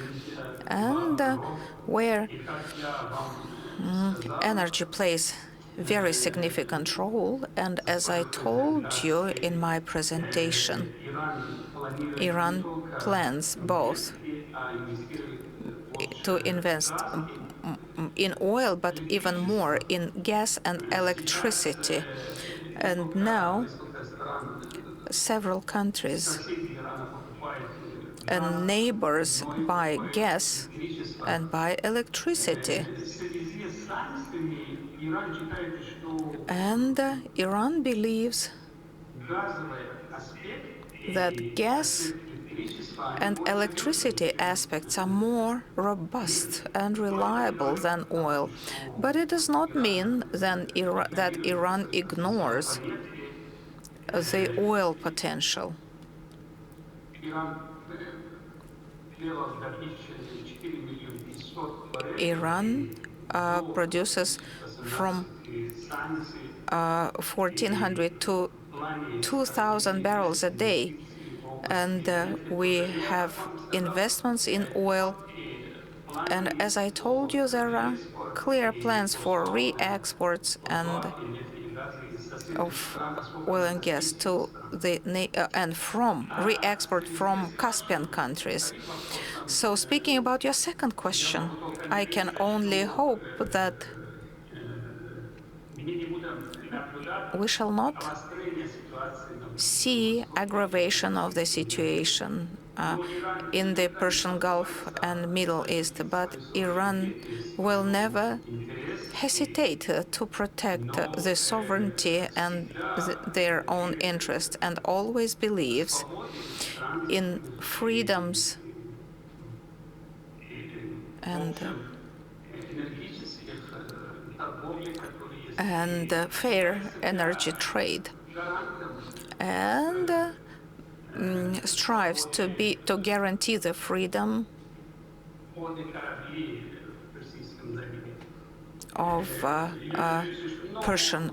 and where energy plays a very significant role. And as I told you in my presentation, Iran plans both to invest in oil, but even more in gas and electricity. And now several countries and neighbors buy gas and buy electricity. And Iran believes that gas and electricity aspects are more robust and reliable than oil. But it does not mean that Iran ignores the oil potential. Iran produces from 1,400 to 2,000 barrels a day. And we have investments in oil. And as I told you, there are clear plans for re-exports and of oil and gas to and from re-export from Caspian countries. So speaking about your second question, I can only hope that we shall not see aggravation of the situation in the Persian Gulf and Middle East, but Iran will never hesitate to protect the sovereignty and their own interests, and always believes in freedoms and and fair energy trade, and strives to guarantee the freedom of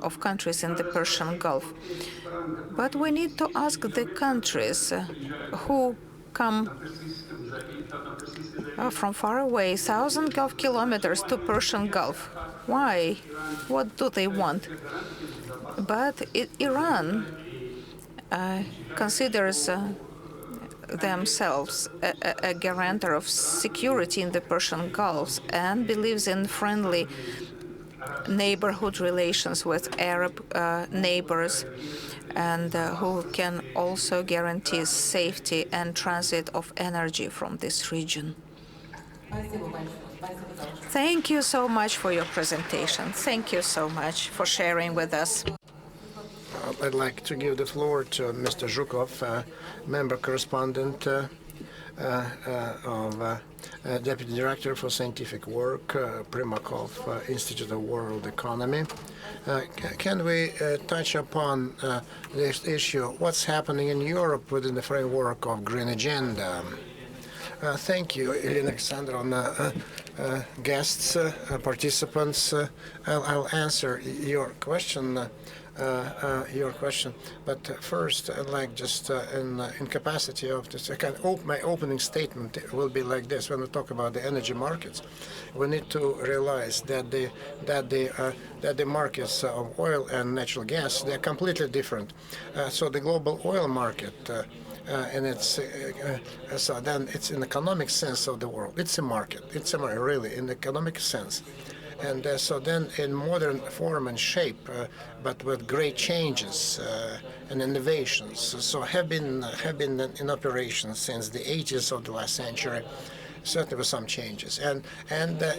of countries in the Persian Gulf. But we need to ask the countries who come from far away, thousands of kilometers to Persian Gulf. Why? What do they want? But Iran considers themselves a guarantor of security in the Persian Gulf and believes in friendly neighborhood relations with Arab neighbors, and who can also guarantee safety and transit of energy from this region. Thank you so much for your presentation. Thank you so much for sharing with us. I'd like to give the floor to Mr. Zhukov, member correspondent of Deputy Director for Scientific Work, Primakov Institute of World Economy. Can we touch upon this issue, what's happening in Europe within the framework of Green Agenda? Thank you, Elena Alexandrovna. Guests, participants, I'll answer your question. But first, I'd like just in capacity of this, my opening statement will be like this. When we talk about the energy markets, we need to realize that the markets of oil and natural gas, they're completely different. So the global oil market, and it's so then it's in economic sense of the world. It's a market. It's a market, really, in the economic sense. And so then in modern form and shape, but with great changes and innovations, so have been in operation since the 80s of the last century, certainly with some changes. And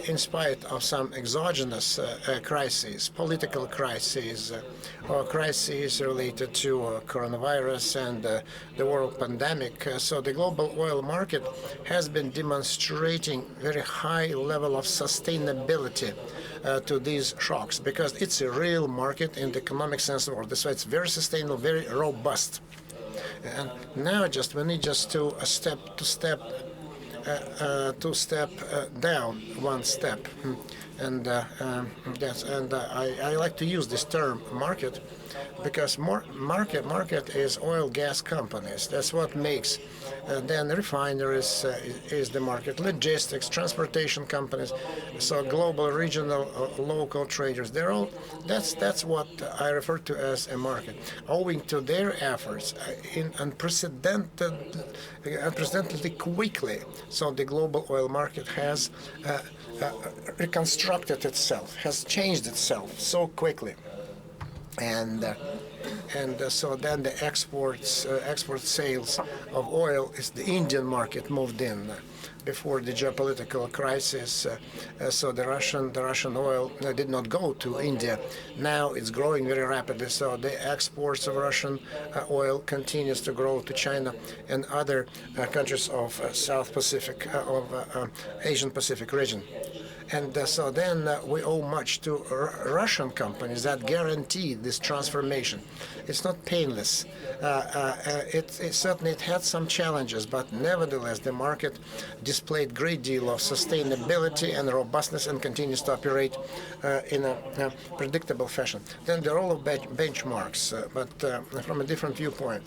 in spite of some exogenous crises, political crises, or crises related to coronavirus and the world pandemic, so the global oil market has been demonstrating very high level of sustainability to these shocks, because it's a real market in the economic sense of the word. So it's very sustainable, very robust. And now we need just to step down one step, and I like to use this term market, because market is oil gas companies. That's what makes. Then refineries is the market, logistics, transportation companies, so global, regional, local traders. They're all. That's what I refer to as a market. Owing to their efforts in unprecedentedly quickly, so the global oil market has reconstructed itself, has changed itself so quickly. And so then the export sales of oil is the Indian market moved in before the geopolitical crisis. So the Russian oil did not go to India. Now it's growing very rapidly. So the exports of Russian oil continues to grow to China and other countries of South Pacific, of Asian Pacific region. And so then we owe much to Russian companies that guarantee this transformation. It's not painless. It certainly had some challenges, but nevertheless the market displayed great deal of sustainability and robustness and continues to operate in a predictable fashion. Then the role of benchmarks, but from a different viewpoint.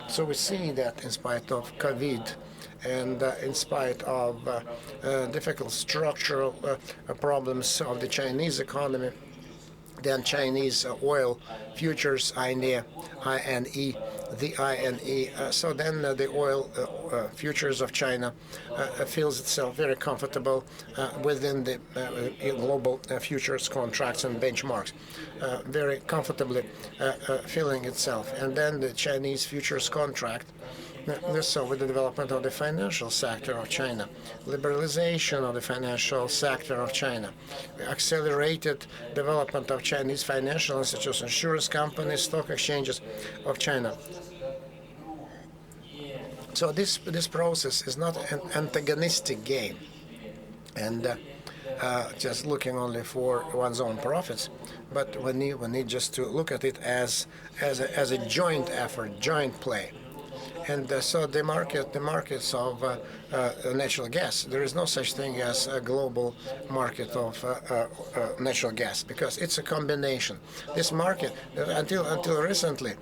So we see that in spite of COVID, and in spite of difficult structural problems of the Chinese economy, then Chinese oil futures, INE, so then the oil futures of China feels itself very comfortable within the global futures contracts and benchmarks, very comfortably feeling itself. And then the Chinese futures contract, so with the development of the financial sector of China, liberalization of the financial sector of China, accelerated development of Chinese financial institutions, insurance companies, stock exchanges of China. So this process is not an antagonistic game, and just looking only for one's own profits, but we need just to look at it as a joint effort, joint play. And so the markets of natural gas, there is no such thing as a global market of natural gas, because it's a combination. This market, until recently,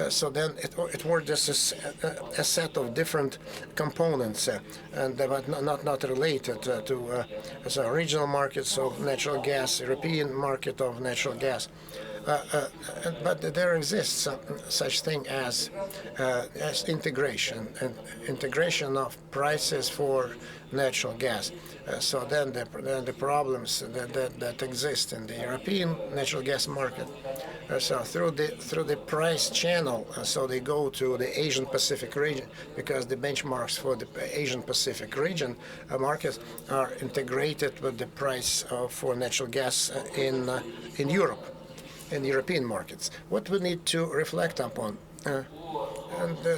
so then it were just a set of different components, and but not related to so regional markets of natural gas, European market of natural gas. But there exists such thing as integration of prices for natural gas. So then the problems that exist in the European natural gas market. So through the price channel, so they go to the Asian Pacific region, because the benchmarks for the Asian Pacific region markets are integrated with the price for natural gas in Europe. In European markets. What we need to reflect upon,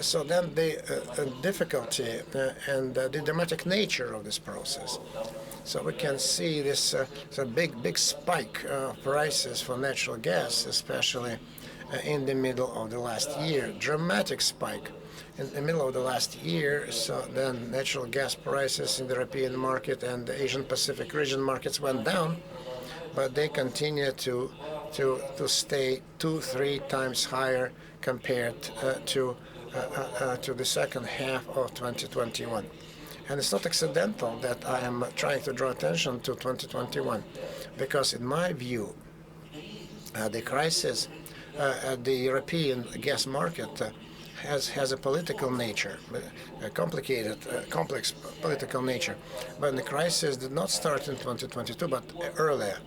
so then the difficulty and the dramatic nature of this process. So we can see this big spike of prices for natural gas, especially in the middle of the last year. Dramatic spike in the middle of the last year. So then natural gas prices in the European market and the Asian Pacific region markets went down, but they continue to stay 2-3 times higher compared to the second half of 2021. And it's not accidental that I am trying to draw attention to 2021, because in my view, the crisis at the European gas market has a political nature, a complicated, complex political nature. But the crisis did not start in 2022, but earlier.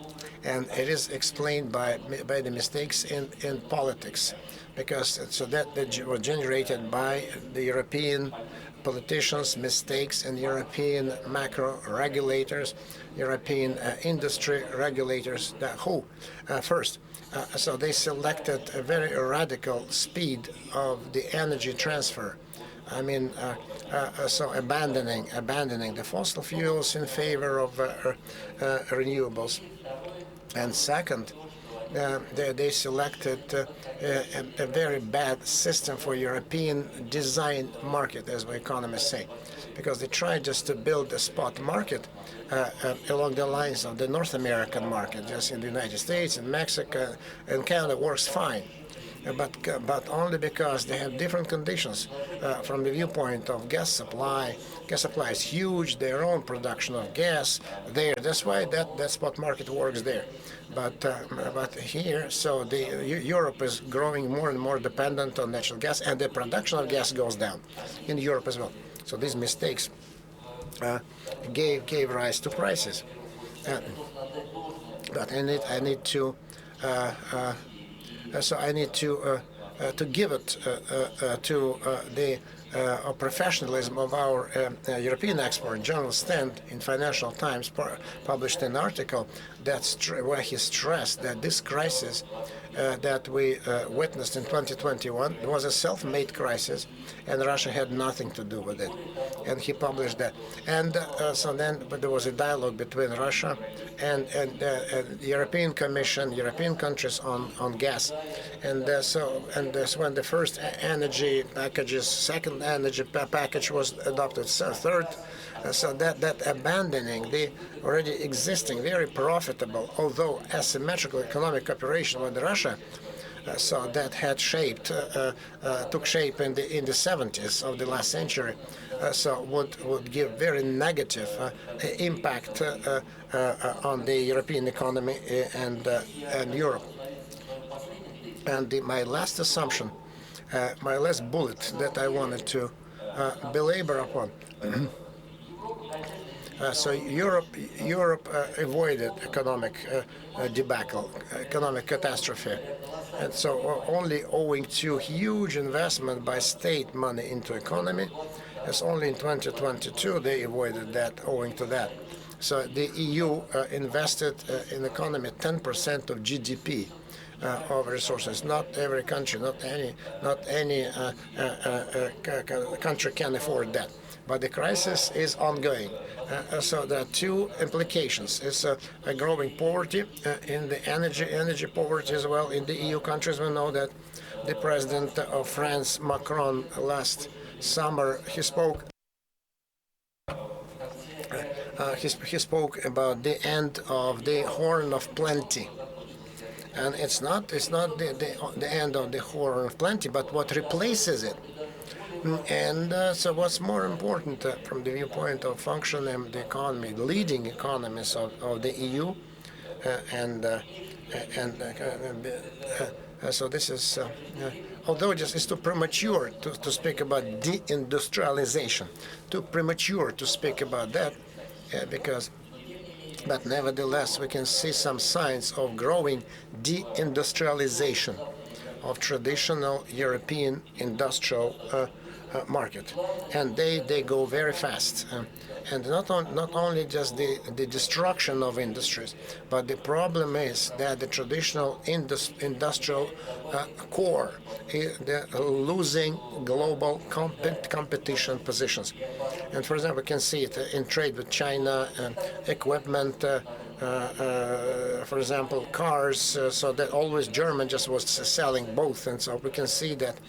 And it is explained by the mistakes in politics, because that were generated by the European politicians, mistakes in European macro regulators, European industry regulators, so they selected a very radical speed of the energy transfer. I mean, so abandoning the fossil fuels in favor of renewables. And second, they selected a very bad system for European design market, as we economists say, because they tried just to build a spot market along the lines of the North American market, just in the United States and Mexico and Canada works fine. But only because they have different conditions from the viewpoint of gas supply. Gas supply is huge, their own production of gas there. That's why that spot market works there. But here, so Europe is growing more and more dependent on natural gas, and the production of gas goes down in Europe as well. So these mistakes gave rise to prices. But I need to. So I need to give it to the professionalism of our European expert. General Stent in Financial Times published an article where he stressed that this crisis that we witnessed in 2021 was a self-made crisis, and Russia had nothing to do with it. And he published that. And but there was a dialogue between Russia and the European Commission, European countries on gas. And when the first energy packages, second energy package was adopted, so third. So that abandoning the already existing, very profitable, although asymmetrical economic cooperation with Russia, so that had took shape in the 70s of the last century, so would give very negative impact on the European economy and Europe. And my last assumption, my last bullet that I wanted to belabor upon. So Europe avoided economic debacle, economic catastrophe, and so only owing to huge investment by state money into economy. It's only in 2022 they avoided that, owing to that. So the EU invested in economy 10% of GDP of resources. Not every country, not any country can afford that. But the crisis is ongoing. So there are two implications. It's a growing poverty in the energy poverty as well in the EU countries. We know that the president of France, Macron, last summer, he spoke about the end of the Horn of Plenty. And it's not the end of the Horn of Plenty, but what replaces it. And so what's more important from the viewpoint of functioning the economy, leading economies of the EU, so this is, although it's too premature to speak about deindustrialization, too premature to speak about that, but nevertheless we can see some signs of growing deindustrialization of traditional European industrial market, and they go very fast, and not only just the destruction of industries, but the problem is that the traditional industrial core they're losing global competition positions. And for example, we can see it in trade with China, equipment, for example, cars, so that always German just was selling both, and so we can see that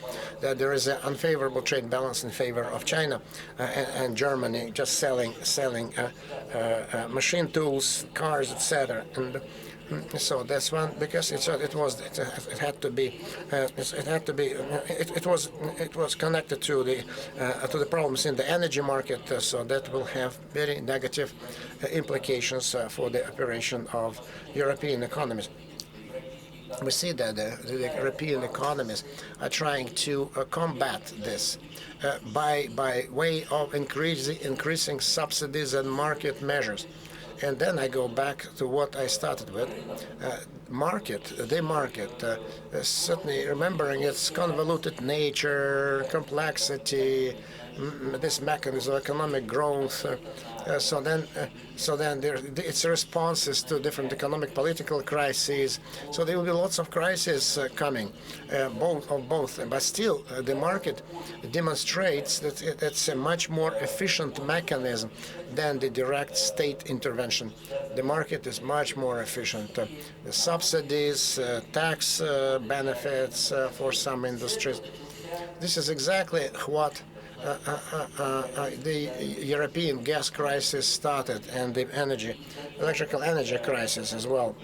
there is an unfavorable trade balance in favor of China, and Germany just selling machine tools, cars, etc. And so that's one, because it was connected to the problems in the energy market, so that will have very negative implications for the operation of European economies. We see that the European economies are trying to combat this by way of increasing subsidies and market measures. And then I go back to what I started with. The market, certainly remembering its convoluted nature, complexity, this mechanism of economic growth. So then its responses to different economic political crises. So there will be lots of crises coming, both. But still, the market demonstrates that it's a much more efficient mechanism than the direct state intervention. The market is much more efficient. The subsidies, tax benefits for some industries. This is exactly what the European gas crisis started, and the electrical energy crisis as well.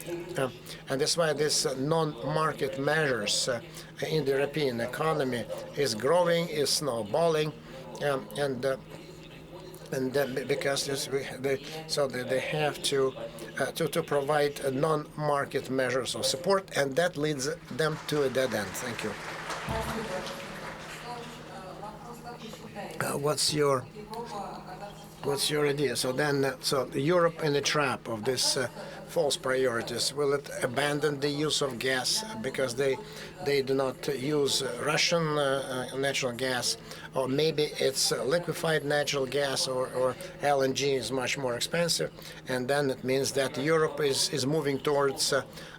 And that's why this non-market measures in the European economy is growing, is snowballing, because they have to provide non-market measures of support, and that leads them to a dead end. Thank you. What's your idea? So Europe in the trap of this false priorities. Will it abandon the use of gas because they do not use Russian natural gas, or maybe it's liquefied natural gas, or LNG is much more expensive, and then it means that Europe is moving towards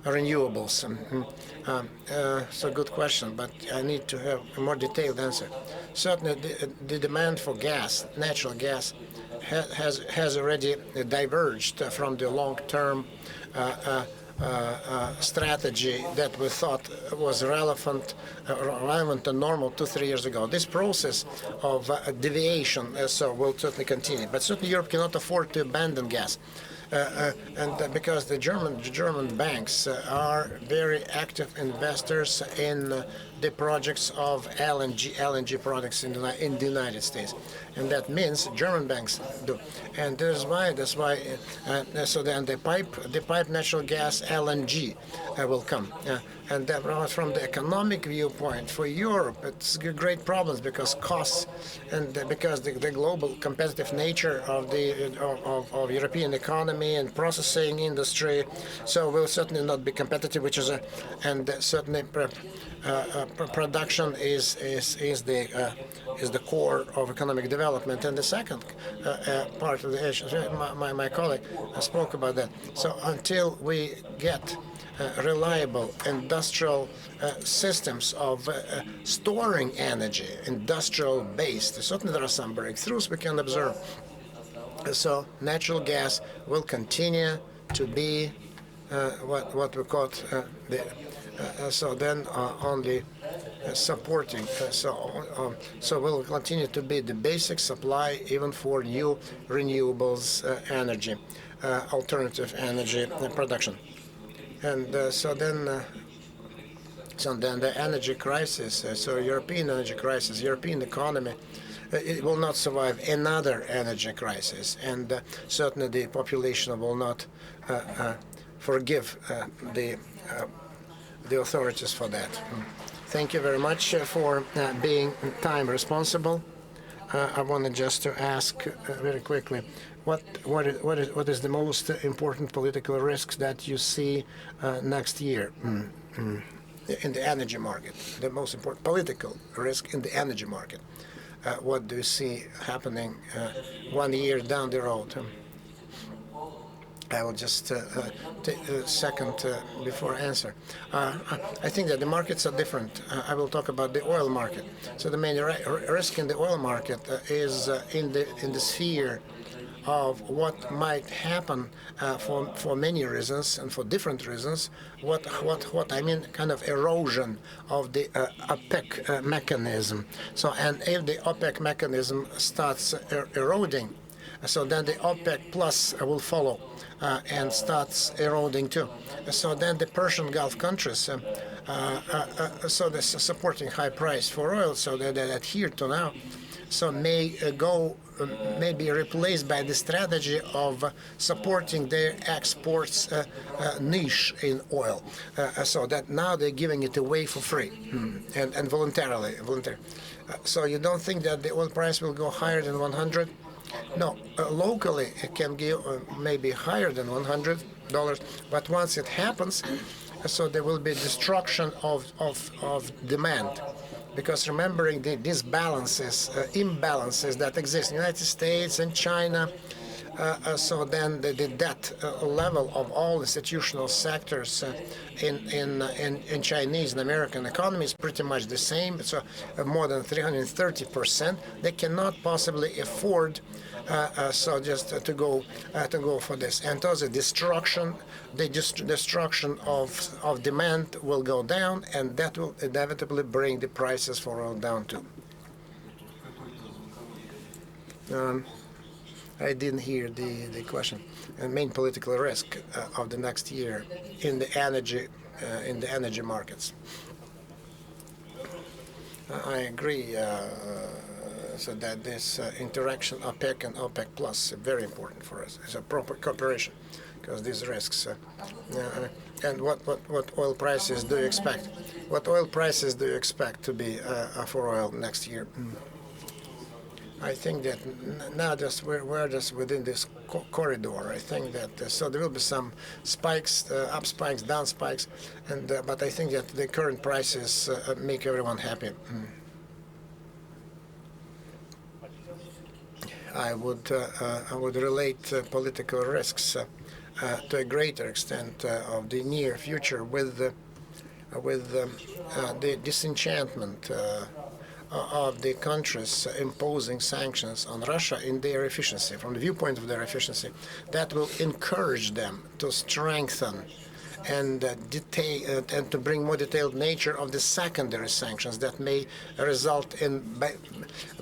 renewables. So good question, but I need to have a more detailed answer. Certainly, the demand for gas, natural gas, has already diverged from the long-term strategy that we thought was relevant and normal 2-3 years ago. This process of deviation will certainly continue, but certainly Europe cannot afford to abandon gas. And because the German banks are very active investors in the projects of LNG products in the United States, and that means German banks do, and that's why. So then the pipe natural gas LNG will come, and that, from the economic viewpoint for Europe, it's great problems because costs, and because the global competitive nature of the European economy and processing industry, so will certainly not be competitive, which is certainly production is the core of economic development. And the second part of the issue, my colleague spoke about that. So until we get reliable industrial systems of storing energy, industrial-based, certainly there are some breakthroughs we can observe. So natural gas will continue to be what we call only supporting. So will continue to be the basic supply even for new renewables energy, alternative energy production. And so then the energy crisis, so European energy crisis, European economy, it will not survive another energy crisis, and certainly the population will not forgive the authorities for that. Thank you very much for being time responsible. I wanted just to ask very quickly, what is the most important political risks that you see next year in the energy market? The most important political risk in the energy market. What do you see happening 1 year down the road? I will just take a second before answer. I think that the markets are different. I will talk about the oil market. So the main risk in the oil market is in the sphere of what might happen for many reasons and for different reasons. What I mean, kind of erosion of the OPEC mechanism. So, and if the OPEC mechanism starts eroding, so then the OPEC Plus will follow and starts eroding too. So then the Persian Gulf countries, so they're supporting high price for oil, so they adhere to now, so may be replaced by the strategy of supporting their exports niche in oil, so that now they're giving it away for free and voluntarily. So you don't think that the oil price will go higher than 100? No, locally it can give maybe higher than $100, but once it happens, so there will be destruction of demand. Because remembering the imbalances that exist in the United States and China, so then the debt level of all institutional sectors in Chinese and American economy is pretty much the same. So more than 330%. They cannot possibly afford so just to go for this. And thus the destruction of demand will go down, and that will inevitably bring the prices for oil down too. I didn't hear the question. The main political risk of the next year in the energy markets. I agree. So that this interaction OPEC and OPEC Plus is very important for us. It's a proper cooperation because these risks. And what oil prices do you expect? What oil prices do you expect to be for oil next year? I think that now we're just within this corridor. I think that so there will be some spikes, up spikes, down spikes, and but I think that the current prices make everyone happy. I would relate political risks to a greater extent of the near future with the disenchantment of the countries imposing sanctions on Russia in their efficiency, from the viewpoint of their efficiency. That will encourage them to strengthen and and to bring more detailed nature of the secondary sanctions that may result in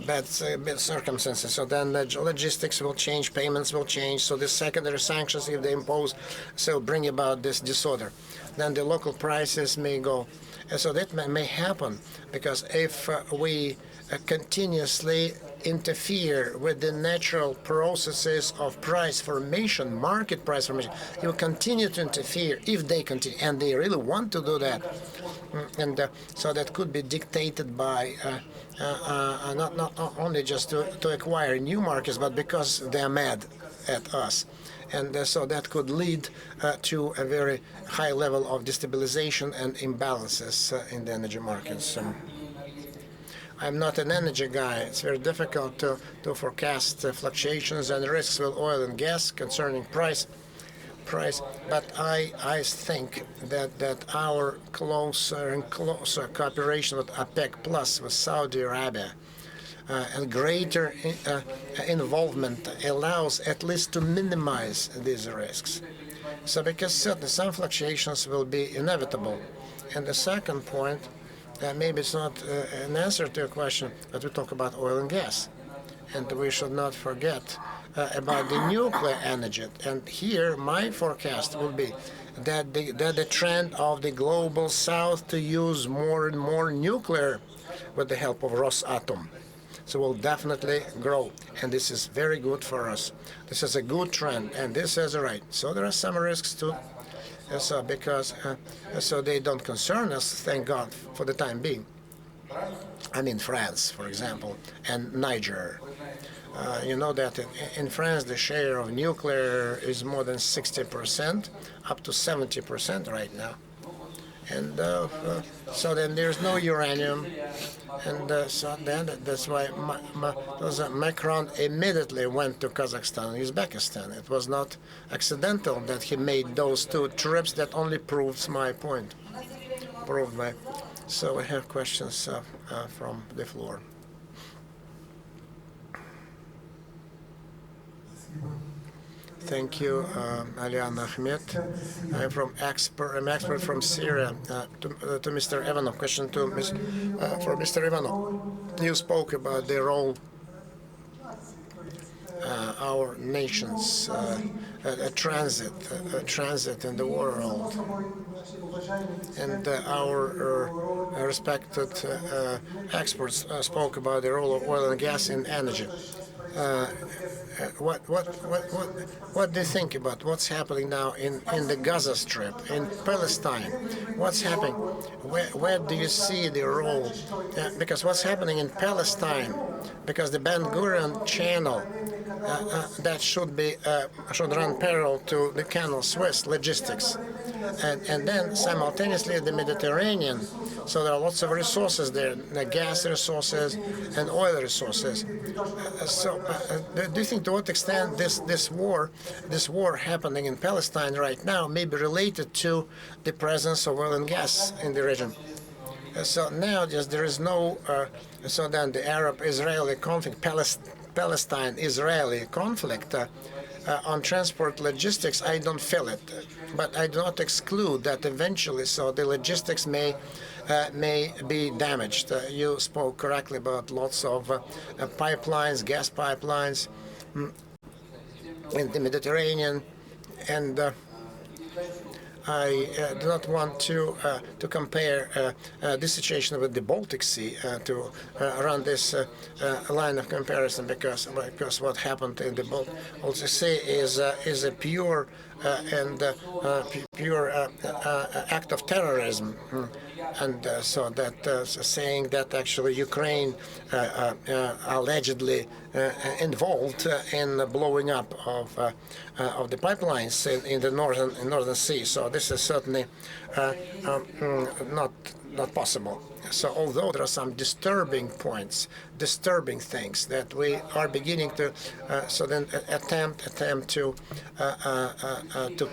bad circumstances. So then logistics will change, payments will change. So the secondary sanctions, if they impose, so bring about this disorder. Then the local prices may go. And so that may happen because if we continuously interfere with the natural processes of price formation, market price formation, you will continue to interfere if they continue, and they really want to do that. And so that could be dictated by not only just to acquire new markets, but because they are mad at us. And so that could lead to a very high level of destabilization and imbalances in the energy markets. I'm not an energy guy. It's very difficult to forecast fluctuations and risks with oil and gas concerning price. But I think that our closer and closer cooperation with OPEC Plus, with Saudi Arabia, and greater involvement allows at least to minimize these risks. So because certainly some fluctuations will be inevitable. And the second point, maybe it's not an answer to your question, but we talk about oil and gas. And we should not forget about the nuclear energy. And here my forecast will be that the trend of the global south to use more and more nuclear with the help of Rosatom. So will definitely grow, and this is very good for us. This is a good trend, and this is right. So there are some risks too, so because so they don't concern us, thank God, for the time being. I mean France, for example, and Niger. You know that in France the share of nuclear is more than 60%, up to 70% right now. And so then there's no uranium, and so then that's why Macron immediately went to Kazakhstan and Uzbekistan. It was not accidental that he made those two trips. That only proves my point. So we have questions from the floor. Thank you, Alian Ahmed. I'm expert from Syria. To Mr. Ivanov, question for Mr. Ivanov. You spoke about the role our nations transit in the world, and our respected experts spoke about the role of oil and gas in energy. What do you think about what's happening now in the Gaza Strip, in Palestine? What's happening? Where do you see the role? Because what's happening in Palestine, because the Ben Gurion Channel that should run parallel to the Canal Suez logistics, and then simultaneously the Mediterranean. So there are lots of resources there, gas resources and oil resources. Do you think to what extent this war happening in Palestine right now may be related to the presence of oil and gas in the region? So now just there is no. So then the Arab-Israeli conflict, Palestine-Israeli conflict. On transport logistics, I don't feel it, but I do not exclude that eventually. So the logistics may be damaged. You spoke correctly about lots of pipelines, gas pipelines in the Mediterranean, and I do not want to compare this situation with the Baltic Sea to run this line of comparison, because what happened in the Baltic Sea is a pure act of terrorism. And so that saying that actually Ukraine allegedly involved in blowing up of the pipelines in the northern sea. So this is certainly not possible. So although there are some disturbing points, disturbing things that we are beginning to attempt to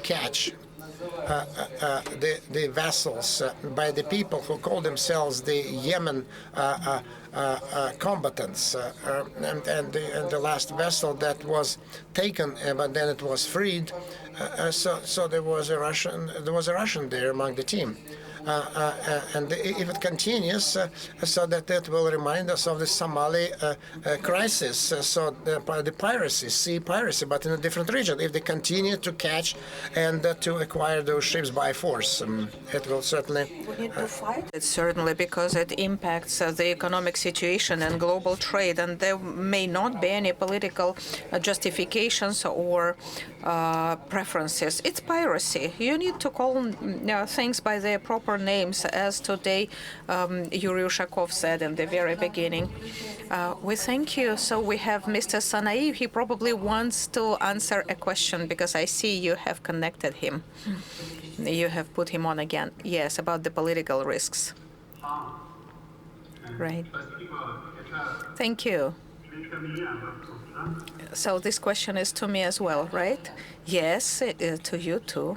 catch the vessels by the people who call themselves the Yemen combatants, and the last vessel that was taken, but then it was freed. So there was a Russian there among the team. And if it continues, so that it will remind us of the Somali crisis, so the piracy, sea piracy, but in a different region. If they continue to catch and to acquire those ships by force, it will certainly... We need to fight it, certainly, because it impacts the economic situation and global trade, and there may not be any political justifications or preferences. It's piracy. You need to call things by their proper proper names, as today Yuri Ushakov said in the very beginning. We thank you. So we have Mr. Sanaev. He probably wants to answer a question because I see you have connected him. You have put him on again. Yes, about the political risks. Right. Thank you. So this question is to me as well, right? Yes, to you too.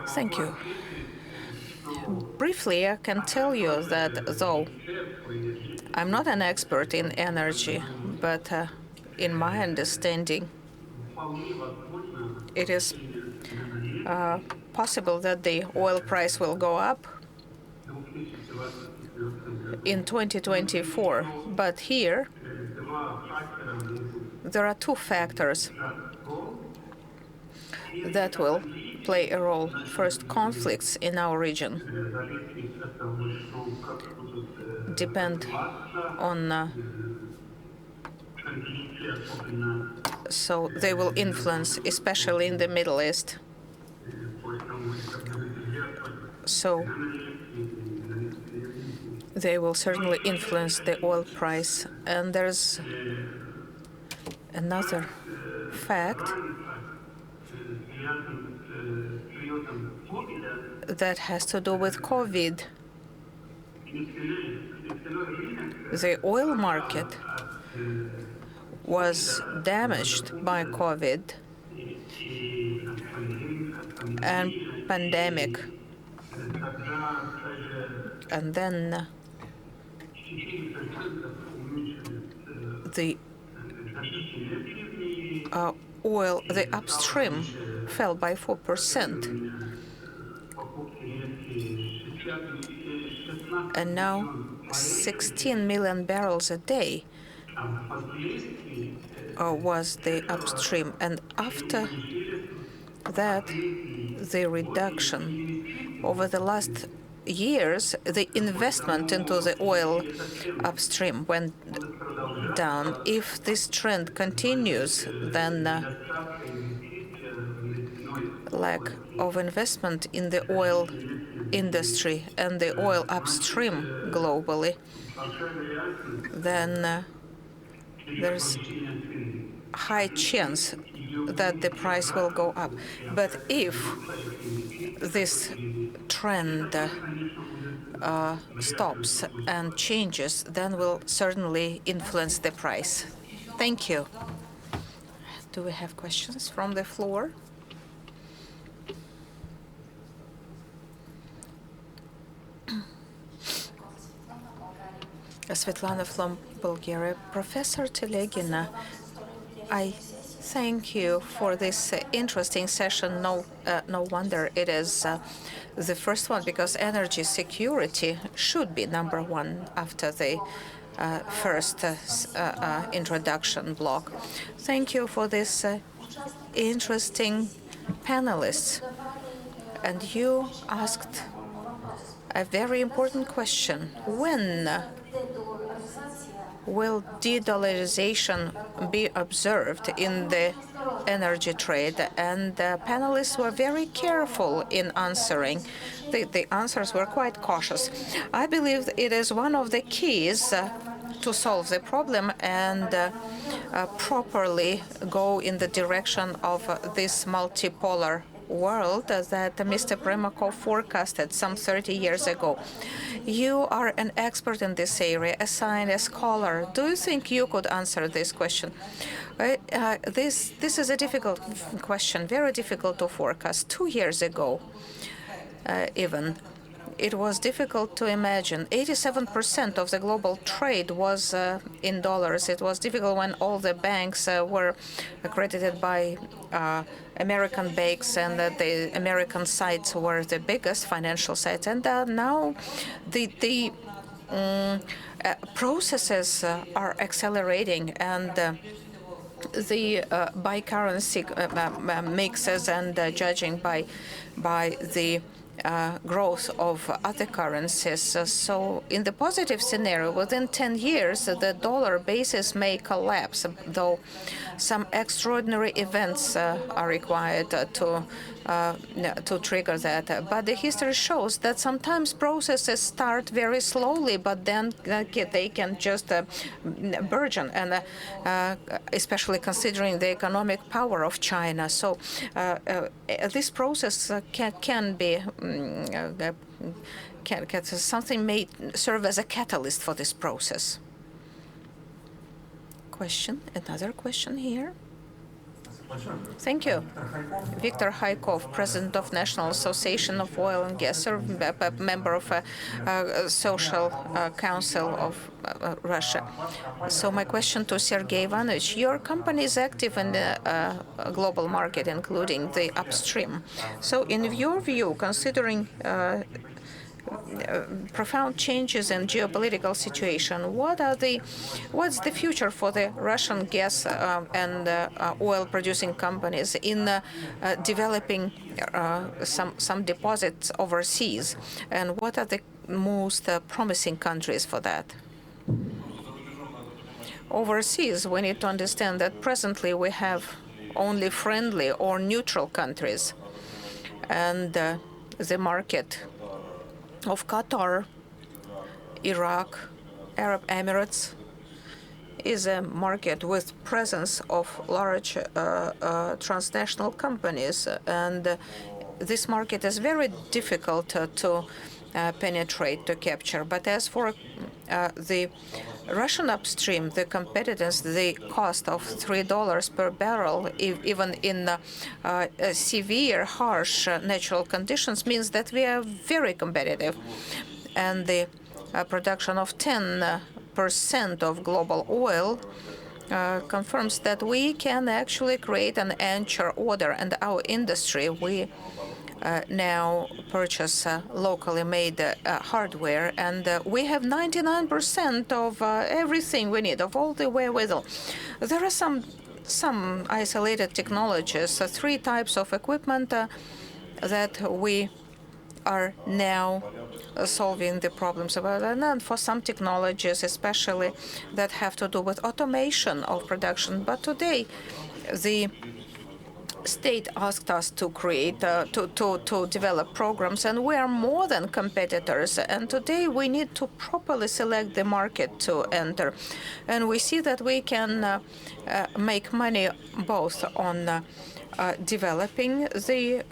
Thank you. Briefly, I can tell you that though I'm not an expert in energy, but in my understanding, it is possible that the oil price will go up in 2024. But here, there are two factors that will play a role. First, conflicts in our region depend on, so they will influence, especially in the Middle East. So they will certainly influence the oil price. And there's another fact that has to do with COVID. The oil market was damaged by COVID and pandemic. And then the oil, the upstream, fell by 4%. And now 16 million barrels a day was the upstream. And after that, the reduction over the last years, the investment into the oil upstream went down. If this trend continues, then lack of investment in the oil industry and the oil upstream globally, then there's high chance that the price will go up. But if this trend stops and changes, then will certainly influence the price. Thank you. Do we have questions from the floor? Svetlana from Bulgaria. Professor Telegina, I thank you for this interesting session. No wonder it is the first one, because energy security should be number one after the first introduction block. Thank you for this interesting panelists. And you asked a very important question. When will de-dollarization be observed in the energy trade? And the panelists were very careful in answering. The answers were quite cautious. I believe it is one of the keys to solve the problem and properly go in the direction of this multipolar world that Mr. Primakov forecasted some 30 years ago. You are an expert in this area, a scientist, scholar. Do you think you could answer this question? This is a difficult question, very difficult to forecast. 2 years ago, even, it was difficult to imagine. 87% of the global trade was in dollars. It was difficult when all the banks were accredited by American banks, and the American sites were the biggest financial sites. And now the processes are accelerating, and the by currency mixes and judging by the growth of other currencies. So in the positive scenario, within 10 years, the dollar basis may collapse, though some extraordinary events are required to trigger that. But the history shows that sometimes processes start very slowly, but then they can just burgeon, and especially considering the economic power of China. So this process can be something may serve as a catalyst for this process. Another question here. Thank you. Viktor Haikov, President of National Association of Oil and Gas, member of Social Council of Russia. So my question to Sergei Ivanovich, your company is active in the global market, including the upstream. So in your view, considering profound changes in geopolitical situation, what's the future for the Russian gas and oil producing companies in developing some deposits overseas, and what are the most promising countries for that? Overseas, we need to understand that presently we have only friendly or neutral countries, and the market of Qatar, Iraq, Arab Emirates is a market with presence of large transnational companies, and this market is very difficult to penetrate, to capture. But as for the Russian upstream, the competitiveness, the cost of $3 per barrel, even in severe, harsh natural conditions, means that we are very competitive. And the production of 10% of global oil confirms that we can actually create an anchor order. And our industry, we now purchase locally made hardware, and we have 99% of everything we need, of all the wherewithal. There are some isolated technologies, 3 types of equipment that we are now solving the problems about, and for some technologies, especially that have to do with automation of production. But today, the state asked us to create, to develop programs, and we are more than competitors. And today we need to properly select the market to enter. And we see that we can make money both on developing the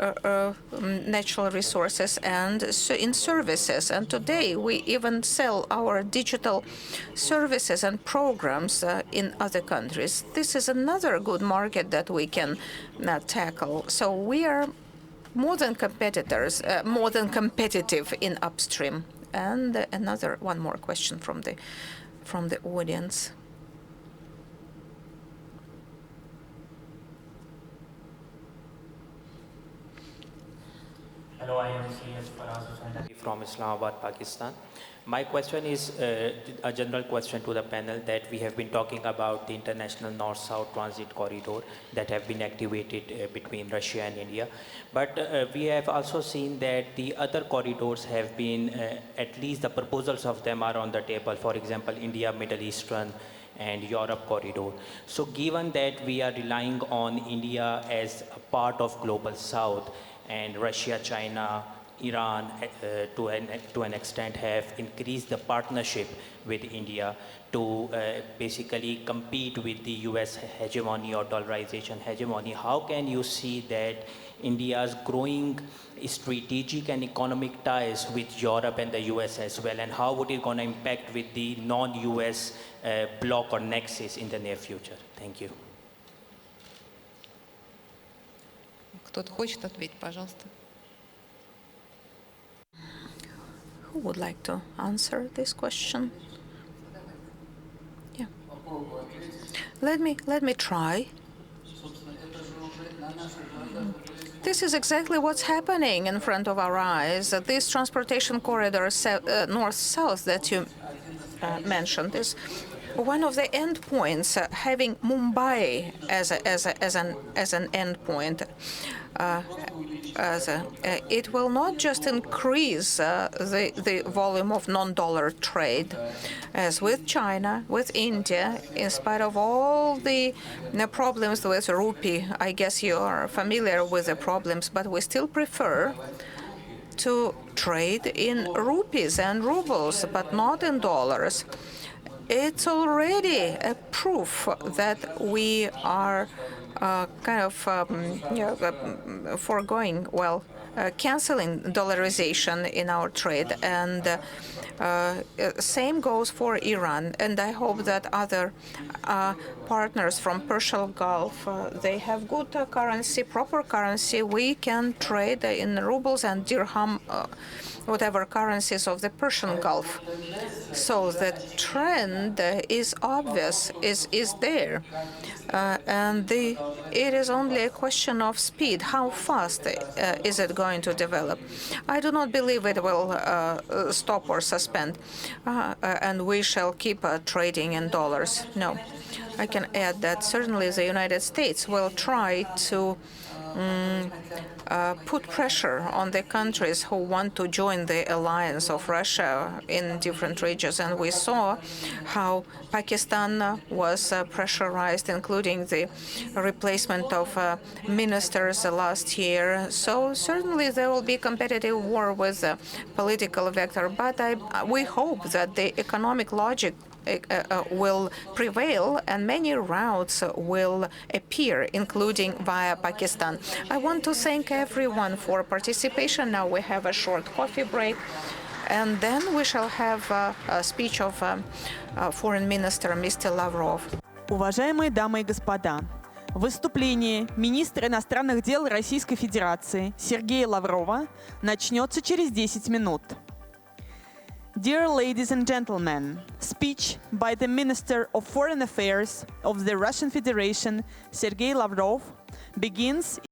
natural resources and in services. And today we even sell our digital services and programs in other countries. This is another good market that we can tackle. So we are more than competitors, more than competitive in upstream. And one more question from the audience. Hello, I am C.S. Faraz from Islamabad, Pakistan. My question is a general question to the panel, that we have been talking about the international north-south transit corridor that have been activated between Russia and India. But we have also seen that the other corridors have been, at least the proposals of them are on the table. For example, India, Middle Eastern, and Europe corridor. So given that we are relying on India as a part of global south, and Russia, China, Iran to an extent have increased the partnership with India to basically compete with the US hegemony or dollarization hegemony, how can you see that India's growing strategic and economic ties with Europe and the US as well, and how would it going to impact with the non-US bloc or nexus in the near future? Thank you. Кто-то хочет ответить, пожалуйста. Who would like to answer this question? Yeah. Let me try. This is exactly what's happening in front of our eyes. This transportation corridor, north-south, that you mentioned, is one of the endpoints, having Mumbai as an endpoint. it will not just increase the volume of non-dollar trade, as with China, with India, in spite of all the problems with rupee. I guess you are familiar with the problems, but we still prefer to trade in rupees and rubles, but not in dollars. It's already a proof that we are canceling dollarization in our trade, and same goes for Iran. And I hope that other partners from Persian Gulf, they have good currency, proper currency. We can trade in rubles and dirham, whatever currencies of the Persian Gulf. So the trend is obvious, is there. And it is only a question of speed. How fast is it going to develop? I do not believe it will stop or suspend, and we shall keep trading in dollars. No. I can add that certainly the United States will try to put pressure on the countries who want to join the alliance of Russia in different regions. And we saw how Pakistan was pressurized, including the replacement of ministers last year. So certainly there will be competitive war with the political vector. But we hope that the economic logic will prevail and many routes will appear, including via Pakistan. I want to thank everyone for participation. Now we have a short coffee break, and then we shall have a speech of Foreign Minister Mr. Lavrov. Уважаемые дамы и господа, выступление министра иностранных дел Российской Федерации Сергея Лаврова начнется через 10 минут. Dear ladies and gentlemen, speech by the Minister of Foreign Affairs of the Russian Federation, Sergei Lavrov, begins